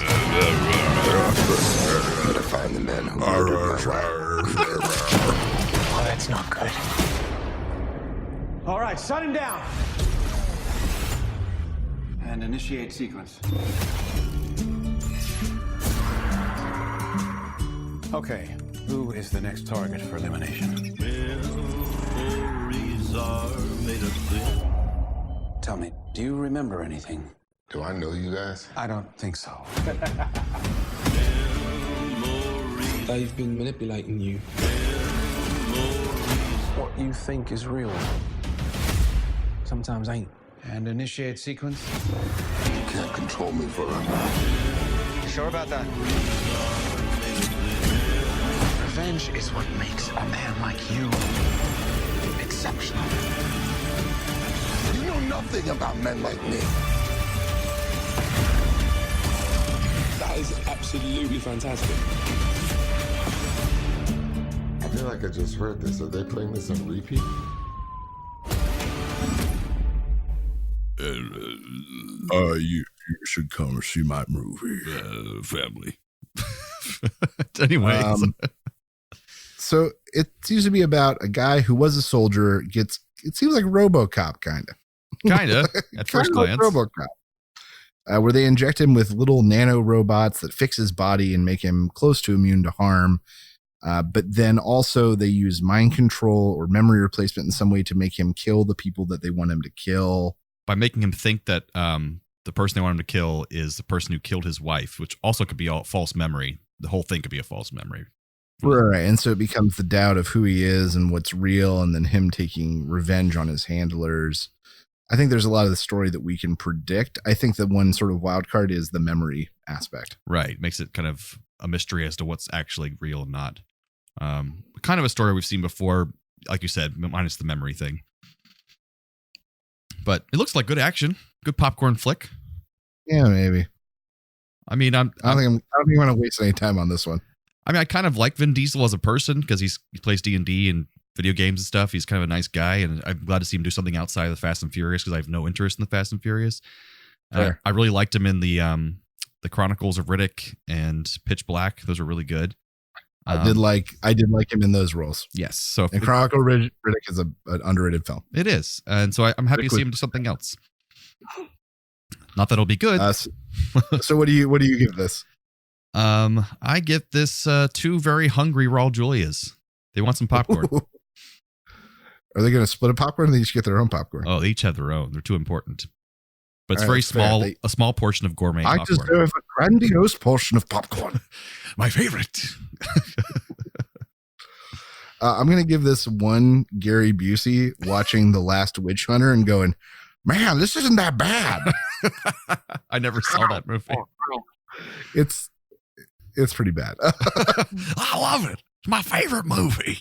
Gotta find the men who murdered my wife. Oh, that's not good. All right, shut him down. And initiate sequence. Okay, who is the next target for elimination? Memories are made of this. Tell me, do you remember anything? Do I know you guys? I don't think so. They've been manipulating you. What you think is real sometimes ain't. And initiate sequence. You can't control me forever. You sure about that? Revenge is what makes a man like you exceptional. You know nothing about men like me. That is absolutely fantastic. I feel like I just heard this. Are they playing this on repeat? You should come and see my movie. Family. Anyways. So it seems to be about a guy who was a soldier, it seems like RoboCop, kind of. Kind of, at first glance. Like RoboCop. Where they inject him with little nano robots that fix his body and make him close to immune to harm. But then also they use mind control or memory replacement in some way to make him kill the people that they want him to kill. By making him think that the person they want him to kill is the person who killed his wife, which also could be a false memory. The whole thing could be a false memory. Right. And so it becomes the doubt of who he is and what's real, and then him taking revenge on his handlers. I think there's a lot of the story that we can predict. I think the one sort of wild card is the memory aspect. Right. Makes it kind of a mystery as to what's actually real and not. Kind of a story we've seen before, like you said, minus the memory thing. But it looks like good action, good popcorn flick. Yeah, maybe. I mean, I don't think you want to waste any time on this one. I mean, I kind of like Vin Diesel as a person because he plays D&D and video games and stuff. He's kind of a nice guy, and I'm glad to see him do something outside of the Fast and Furious because I have no interest in the Fast and Furious. I really liked him in the Chronicles of Riddick and Pitch Black. Those were really good. I did like him in those roles. Yes. So and Chronicle Riddick is an underrated film. It is, and so I'm happy to see him do something else. Not that it'll be good. So what do you give this? I give this two very hungry Raul Julias. They want some popcorn. Are they going to split a popcorn? Or they each get their own popcorn. Oh, they each have their own. They're too important. But it's All very right, small. fair. A small portion of gourmet I popcorn. deserve a grandiose portion of popcorn. My favorite. I'm going to give this one Gary Busey watching The Last Witch Hunter and going, man, this isn't that bad. I never saw that movie. It's pretty bad. I love it. It's my favorite movie.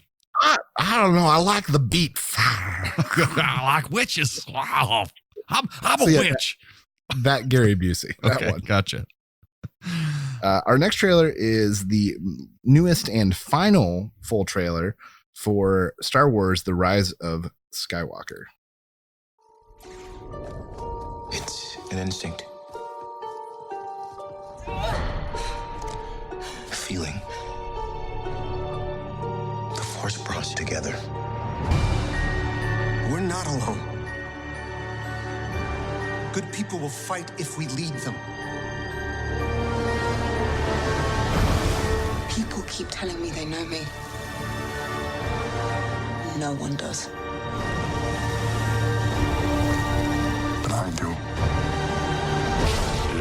I don't know. I like the beats. I like witches. Wow. I'm a witch. That Gary Busey. That Okay, one. gotcha. Our next trailer is the newest and final full trailer for Star Wars: The Rise of Skywalker. It's an instinct. A feeling. The Force brought us together. We're not alone. Good people will fight if we lead them. People keep telling me they know me. No one does. But I do.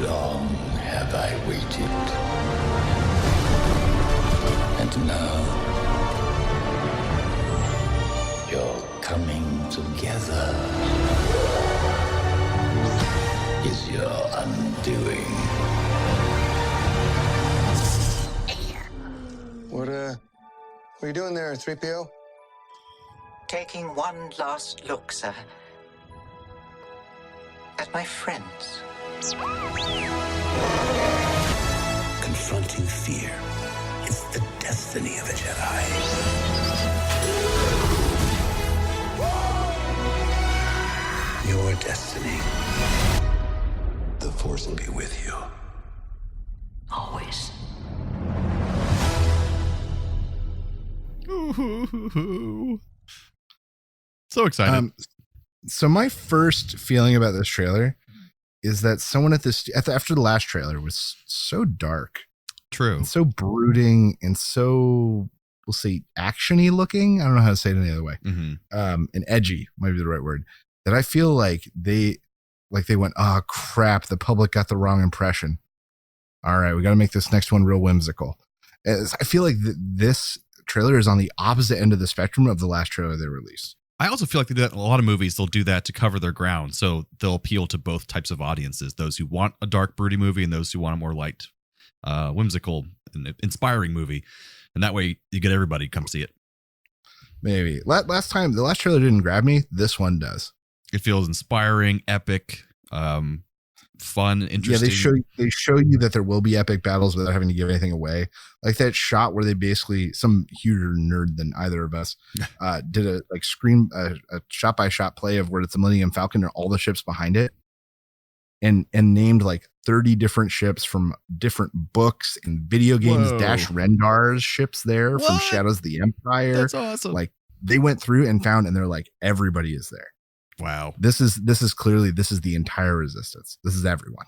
Long have I waited. And now you're coming together. Is your undoing. What are you doing there, 3PO? Taking one last look, sir. At my friends. Confronting fear is the destiny of a Jedi. Your destiny. The Force will be with you. Always. So excited. So my first feeling about this trailer is that someone after the last trailer was so dark. True. And so brooding and so, we'll say, actiony looking. I don't know how to say it any other way. Mm-hmm. And edgy might be the right word. That I feel like they went, oh crap, the public got the wrong impression. All right, we got to make this next one real whimsical. I feel like this trailer is on the opposite end of the spectrum of the last trailer they released. I also feel like they do that in a lot of movies. They'll do that to cover their ground. So they'll appeal to both types of audiences, those who want a dark, broody movie and those who want a more light, whimsical and inspiring movie. And that way you get everybody to come see it. Maybe. Last time, the last trailer didn't grab me. This one does. It feels inspiring, epic, fun, interesting. Yeah, they show you that there will be epic battles without having to give anything away. Like that shot where they basically, some huger nerd than either of us, did a shot by shot play of where it's the Millennium Falcon and all the ships behind it, and named like 30 different ships from different books and video games. Whoa. Dash Rendar's ships there from What? Shadows of the Empire. That's awesome. Like they went through and found, and they're like, everybody is there. Wow. This is clearly the entire Resistance. This is everyone.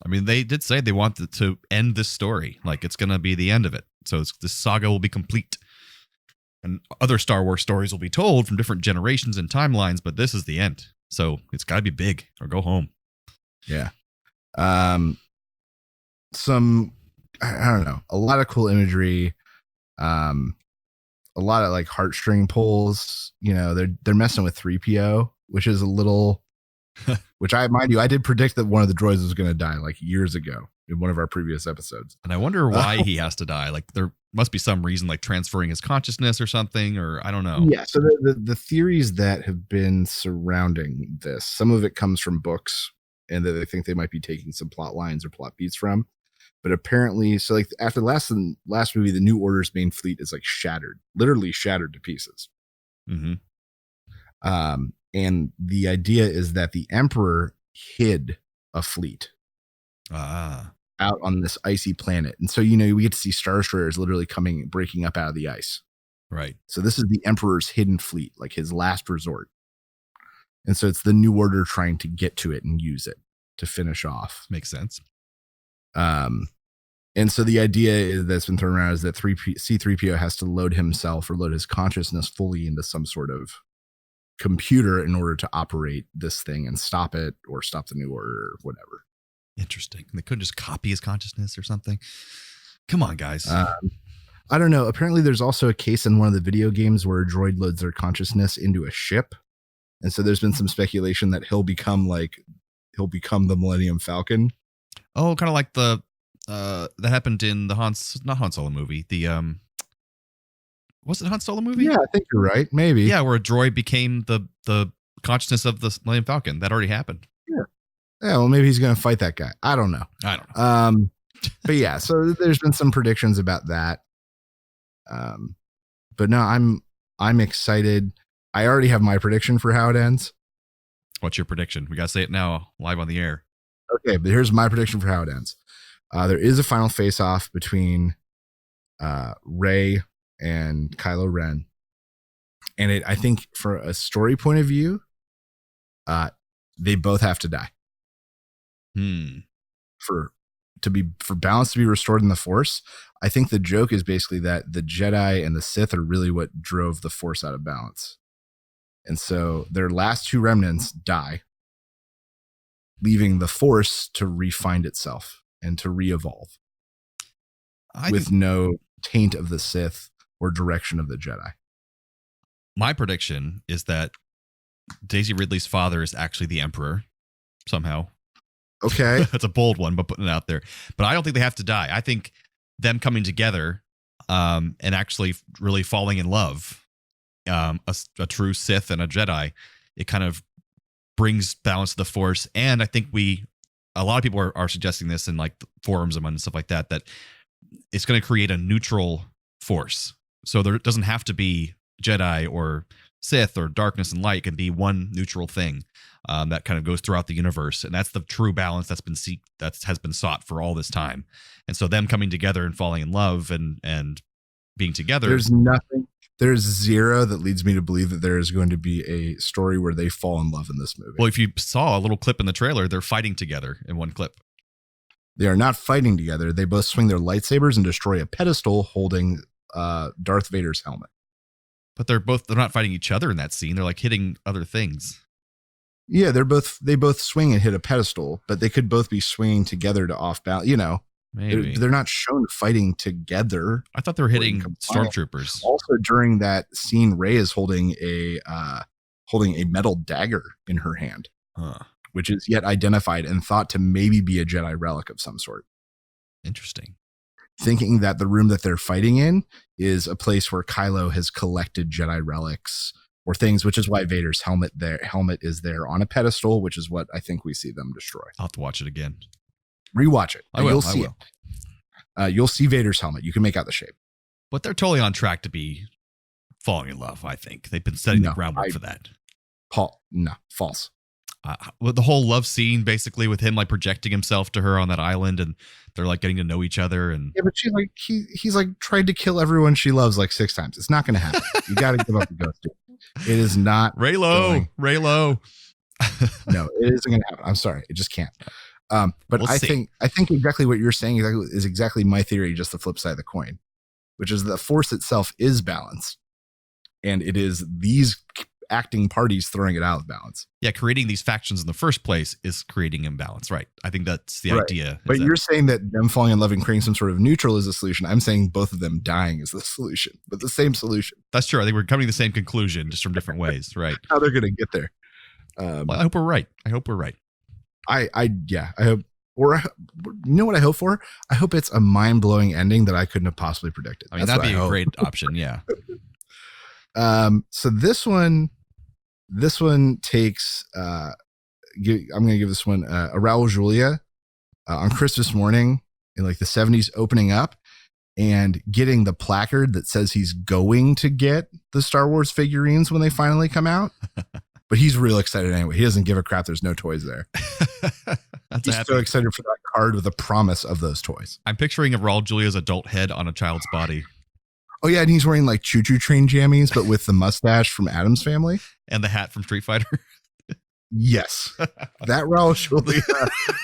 I mean, they did say they want to end this story. Like it's going to be the end of it. So this saga will be complete. And other Star Wars stories will be told from different generations and timelines, but this is the end. So it's got to be big or go home. Yeah. Some, I don't know, a lot of cool imagery. A lot of like heartstring pulls. You know, they're messing with 3PO, which is a little, which I did predict that one of the droids was going to die like years ago in one of our previous episodes. And I wonder why he has to die. Like there must be some reason, like transferring his consciousness or something, or I don't know. Yeah. So the theories that have been surrounding this, some of it comes from books, and that they think they might be taking some plot lines or plot beats from. But apparently, so like after the last movie, the New Order's main fleet is like shattered, literally shattered to pieces. Mm-hmm. And the idea is that the Emperor hid a fleet out on this icy planet. And so, you know, we get to see Star Destroyers literally breaking up out of the ice. Right. So this is the Emperor's hidden fleet, like his last resort. And so it's the New Order trying to get to it and use it to finish off. Makes sense. And so the idea that's been thrown around is that C-3PO has to load himself or load his consciousness fully into some sort of computer in order to operate this thing and stop it or stop the New Order or whatever. Interesting. They couldn't just copy his consciousness or something. Come on, guys. I don't know. Apparently there's also a case in one of the video games where a droid loads their consciousness into a ship. And so there's been some speculation that he'll become the Millennium Falcon. Oh, kind of like that happened in the not Han Solo movie. The was it Han Solo movie? Yeah, I think you're right. Maybe. Yeah, where a droid became the consciousness of the Millennium Falcon. That already happened. Yeah. Yeah. Well, maybe he's going to fight that guy. I don't know. But yeah, so there's been some predictions about that. But no, I'm excited. I already have my prediction for how it ends. What's your prediction? We got to say it now, live on the air. Okay, but here's my prediction for how it ends. There is a final face-off between Rey and Kylo Ren. And I think for a story point of view, they both have to die. For balance to be restored in the Force, I think the joke is basically that the Jedi and the Sith are really what drove the Force out of balance. And so their last two remnants die, leaving the Force to re-find itself and to re-evolve with no taint of the Sith or direction of the Jedi. My prediction is that Daisy Ridley's father is actually the Emperor somehow. Okay. That's a bold one, but putting it out there. But I don't think they have to die. I think them coming together and actually really falling in love, a true Sith and a Jedi, it kind of brings balance to the Force. And I think a lot of people are suggesting this in like forums and stuff like that, that it's going to create a neutral Force. So there doesn't have to be Jedi or Sith or darkness and light. It can be one neutral thing that kind of goes throughout the universe, and that's the true balance that has been sought for all this time. And so them coming together and falling in love and being together, there's zero that leads me to believe that there is going to be a story where they fall in love in this movie. Well, if you saw a little clip in the trailer, they're fighting together in one clip. They are not fighting together. They both swing their lightsabers and destroy a pedestal holding Darth Vader's helmet. But they're not fighting each other in that scene. They're like hitting other things. Yeah, they both swing and hit a pedestal, but they could both be swinging together to off balance. Maybe they're not shown fighting together. I thought they were hitting stormtroopers. Also, during that scene, Rey is holding a metal dagger in her hand, which is yet identified and thought to maybe be a Jedi relic of some sort. Interesting. Thinking that the room that they're fighting in is a place where Kylo has collected Jedi relics or things, which is why Vader's helmet is there on a pedestal, which is what I think we see them destroy. I'll have to watch it again. Rewatch it. I will. You'll see it. You'll see Vader's helmet. You can make out the shape. But they're totally on track to be falling in love, I think. They've been setting the groundwork for that. No, false. With the whole love scene, basically, with him like projecting himself to her on that island, and they're like getting to know each other. And yeah, but she's like he's like tried to kill everyone she loves like 6 times. It's not going to happen. You got to give up the ghost. It is not. Raylo. No, it isn't going to happen. I'm sorry, it just can't. But We'll I see. think exactly what you're saying is exactly my theory, just the flip side of the coin, which is the Force itself is balanced, and it is these acting parties throwing it out of balance. Yeah, creating these factions in the first place is creating imbalance, right? I think that's the idea. But you're saying that them falling in love and creating some sort of neutral is the solution. I'm saying both of them dying is the solution, but the same solution. That's true. I think we're coming to the same conclusion, just from different ways, right? How they're going to get there. Well, I hope we're right. I hope. I hope. Or you know what I hope for? I hope it's a mind-blowing ending that I couldn't have possibly predicted. I mean, that'd be a great option. Yeah. So this one takes. I'm going to give this one a Raul Julia on Christmas morning in like the 70s, opening up and getting the placard that says he's going to get the Star Wars figurines when they finally come out. But he's real excited anyway. He doesn't give a crap. There's no toys there. He's so excited for that card with a promise of those toys. I'm picturing a Raul Julia's adult head on a child's body. Oh, yeah. And he's wearing like choo-choo train jammies, but with the mustache from Addams Family. And the hat from Street Fighter. Yes. That Raul Julia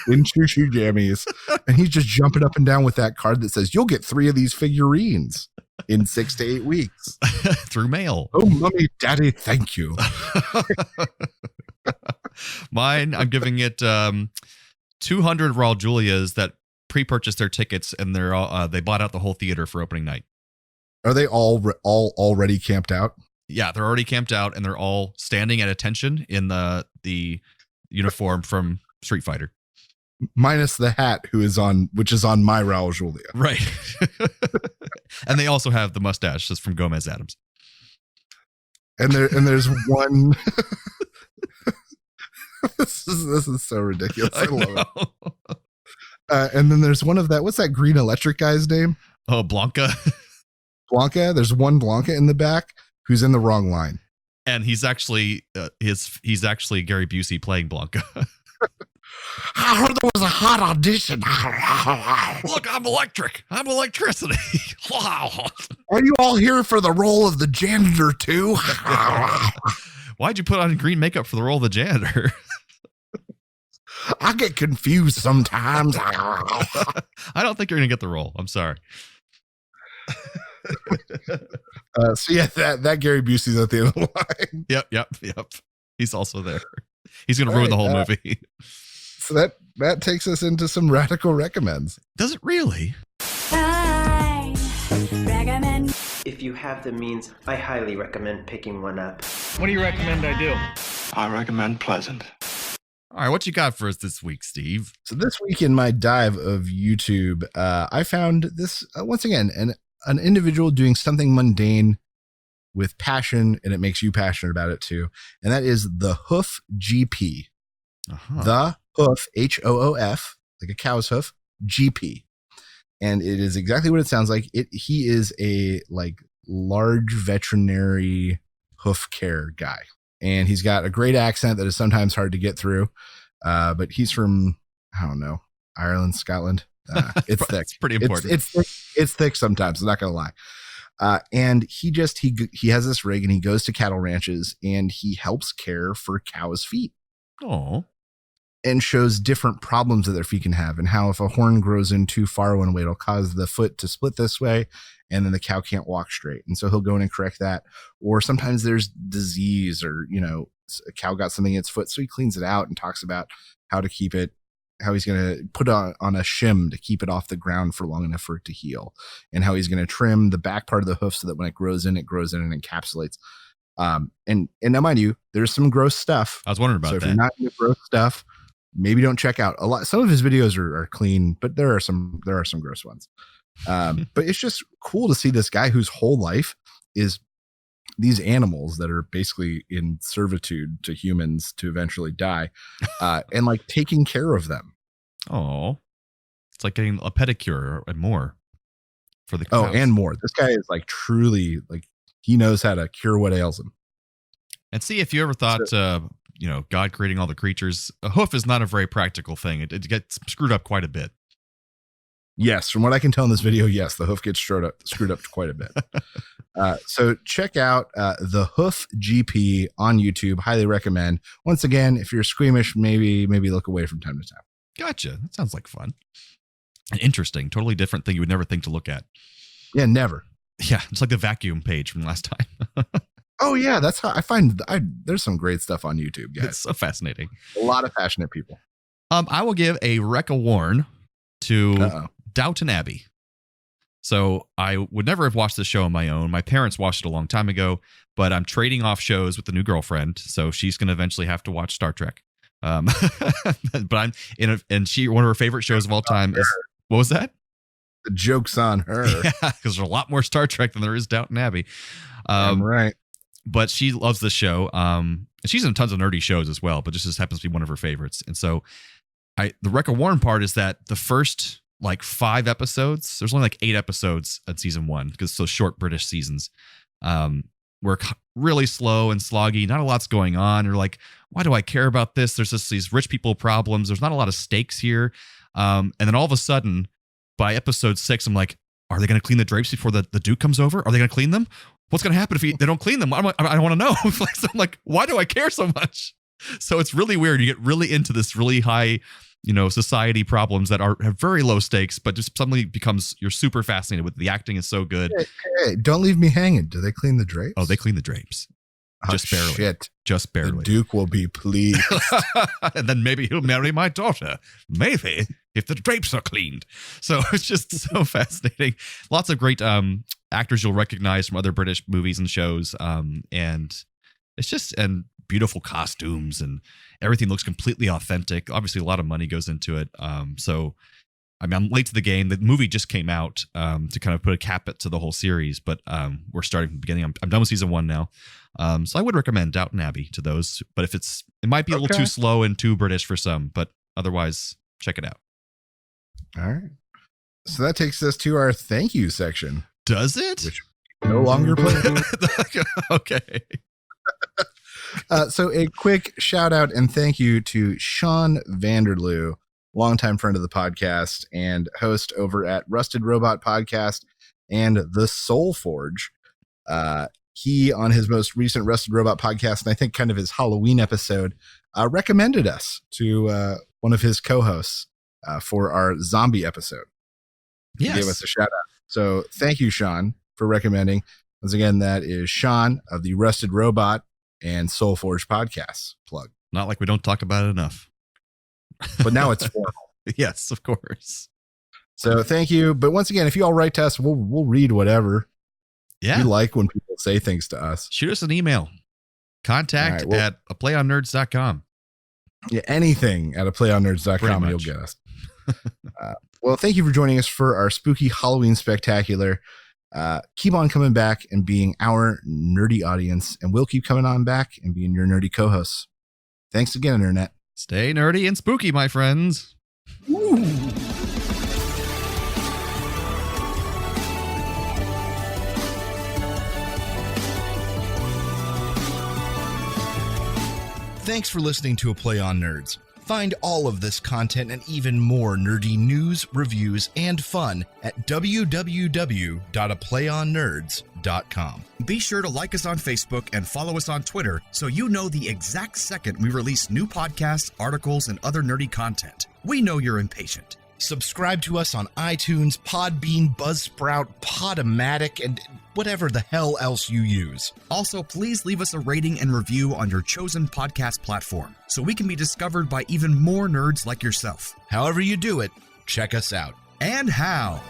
in choo-choo jammies. And he's just jumping up and down with that card that says, you'll get 3 of these figurines in 6 to 8 weeks. Through mail. Oh, mommy, daddy, thank you. Mine, I'm giving it 200 Raul Julias that pre-purchased their tickets, and they bought out the whole theater for opening night. Are they all already camped out? Yeah, they're already camped out, and they're all standing at attention in the uniform from Street Fighter. Minus the hat, which is on my Raul Julia. Right. And they also have the mustache that's from Gomez Addams. And there's one. This is so ridiculous. I love it. And then there's one of that. What's that green electric guy's name? Oh, Blanca. Blanca. There's one Blanca in the back who's in the wrong line. And he's actually he's actually Gary Busey playing Blanca. I heard there was a hot audition. Look, I'm electric. I'm electricity. Are you all here for the role of the janitor too? Why'd you put on green makeup for the role of the janitor? I get confused sometimes. I don't think you're gonna get the role. I'm sorry. So yeah, that Gary Busey's at the end of the line. Yep. He's also there. He's gonna ruin the whole movie. So that takes us into some radical recommends. Does it really? I recommend. If you have the means, I highly recommend picking one up. What do you recommend I do? I recommend Pleasant. All right, what you got for us this week, Steve? So this week in my dive of YouTube, I found this once again an individual doing something mundane with passion, and it makes you passionate about it too. And that is the Hoof GP. The Hoof, HOOF, like a cow's hoof, GP. And it is exactly what it sounds like. He is a like large veterinary hoof care guy. And he's got a great accent that is sometimes hard to get through. But he's from, I don't know, Ireland, Scotland. It's thick. It's pretty important. It's thick sometimes. I'm not going to lie. And he has this rig and he goes to cattle ranches and he helps care for cows' feet. Oh. And shows different problems that their feet can have and how if a horn grows in too far one way, it'll cause the foot to split this way and then the cow can't walk straight. And so he'll go in and correct that. Or sometimes there's disease or, a cow got something in its foot. So he cleans it out and talks about how to keep it, how he's going to put on a shim to keep it off the ground for long enough for it to heal, and how he's going to trim the back part of the hoof so that when it grows in and encapsulates. And now mind you, there's some gross stuff. I was wondering about that. So if you're not into gross stuff, maybe don't check out a lot. Some of his videos are clean, but there are some gross ones. But it's just cool to see this guy whose whole life is these animals that are basically in servitude to humans to eventually die, and like taking care of them. Oh, it's like getting a pedicure and more for the cows. Oh, and more. This guy is like truly like he knows how to cure what ails him. And see, if you ever thought, God creating all the creatures, a hoof is not a very practical thing. It gets screwed up quite a bit. Yes, from what I can tell in this video, yes, the hoof gets screwed up quite a bit. So check out the Hoof GP on YouTube. Highly recommend. Once again, if you're squeamish, maybe look away from time to time. Gotcha. That sounds like fun. And interesting. Totally different thing you would never think to look at. Yeah, never. Yeah, it's like the vacuum page from last time. Oh yeah, that's how I find. There's some great stuff on YouTube, guys. It's so fascinating. A lot of passionate people. I will give a Rec-A-Warn to Downton Abbey. So I would never have watched this show on my own. My parents watched it a long time ago, but I'm trading off shows with the new girlfriend, so she's going to eventually have to watch Star Trek. But I'm and she one of her favorite shows of all time is what was that? The joke's on her. Yeah, because there's a lot more Star Trek than there is Downton Abbey. Right. But she loves the show. And she's in tons of nerdy shows as well, but this just happens to be one of her favorites. And so the Rec-A-Warn part is that the first like 5 episodes, there's only like 8 episodes at season 1 because it's so short British seasons, were really slow and sloggy. Not a lot's going on. You're like, why do I care about this? There's just these rich people problems. There's not a lot of stakes here. And then all of a sudden, by episode 6, I'm like, are they going to clean the drapes before the Duke comes over? Are they going to clean them? What's going to happen if they don't clean them? I want to know. So I'm like, why do I care so much? So it's really weird. You get really into this really high, society problems that have very low stakes, but just suddenly becomes, you're super fascinated with. The acting is so good. Hey, don't leave me hanging. Do they clean the drapes? Oh, they clean the drapes. Just barely. Shit. Just barely. The Duke will be pleased. And then maybe he'll marry my daughter. Maybe, if the drapes are cleaned. So it's just so fascinating. Lots of great actors you'll recognize from other British movies and shows. And it's just, and beautiful costumes, and everything looks completely authentic. Obviously, a lot of money goes into it. So, I mean, I'm late to the game. The movie just came out to kind of put a cap to the whole series, but we're starting from the beginning. I'm done with season 1 now. So I would recommend Downton Abbey to those, but if it might be a little too slow and too British for some, but otherwise check it out. All right. So that takes us to our thank you section. Does it? Which no longer play. Okay. So a quick shout out and thank you to Sean Vanderloo, longtime friend of the podcast and host over at Rusted Robot Podcast and The Soul Forge. He, on his most recent Rusted Robot podcast, and I think kind of his Halloween episode, recommended us to one of his co-hosts for our zombie episode. Yes. He gave us a shout out. So thank you, Sean, for recommending. Once again, that is Sean of the Rusted Robot and Soul Forge podcasts. Plug. Not like we don't talk about it enough. But now it's formal. Yes, of course. So thank you. But once again, if you all write to us, we'll read whatever. Yeah. We like when people say things to us. Shoot us an email. Contact at aplayonnerds.com. Yeah, anything at aplayonnerds.com and you'll get us. Well, thank you for joining us for our spooky Halloween spectacular. Keep on coming back and being our nerdy audience, and we'll keep coming on back and being your nerdy co-hosts. Thanks again, Internet. Stay nerdy and spooky, my friends. Woo. Thanks for listening to A Play on Nerds. Find all of this content and even more nerdy news, reviews, and fun at www.aplayonnerds.com. Be sure to like us on Facebook and follow us on Twitter so you know the exact second we release new podcasts, articles, and other nerdy content. We know you're impatient. Subscribe to us on iTunes, Podbean, Buzzsprout, Podomatic, and whatever the hell else you use. Also, please leave us a rating and review on your chosen podcast platform so we can be discovered by even more nerds like yourself. However you do it, check us out. And how.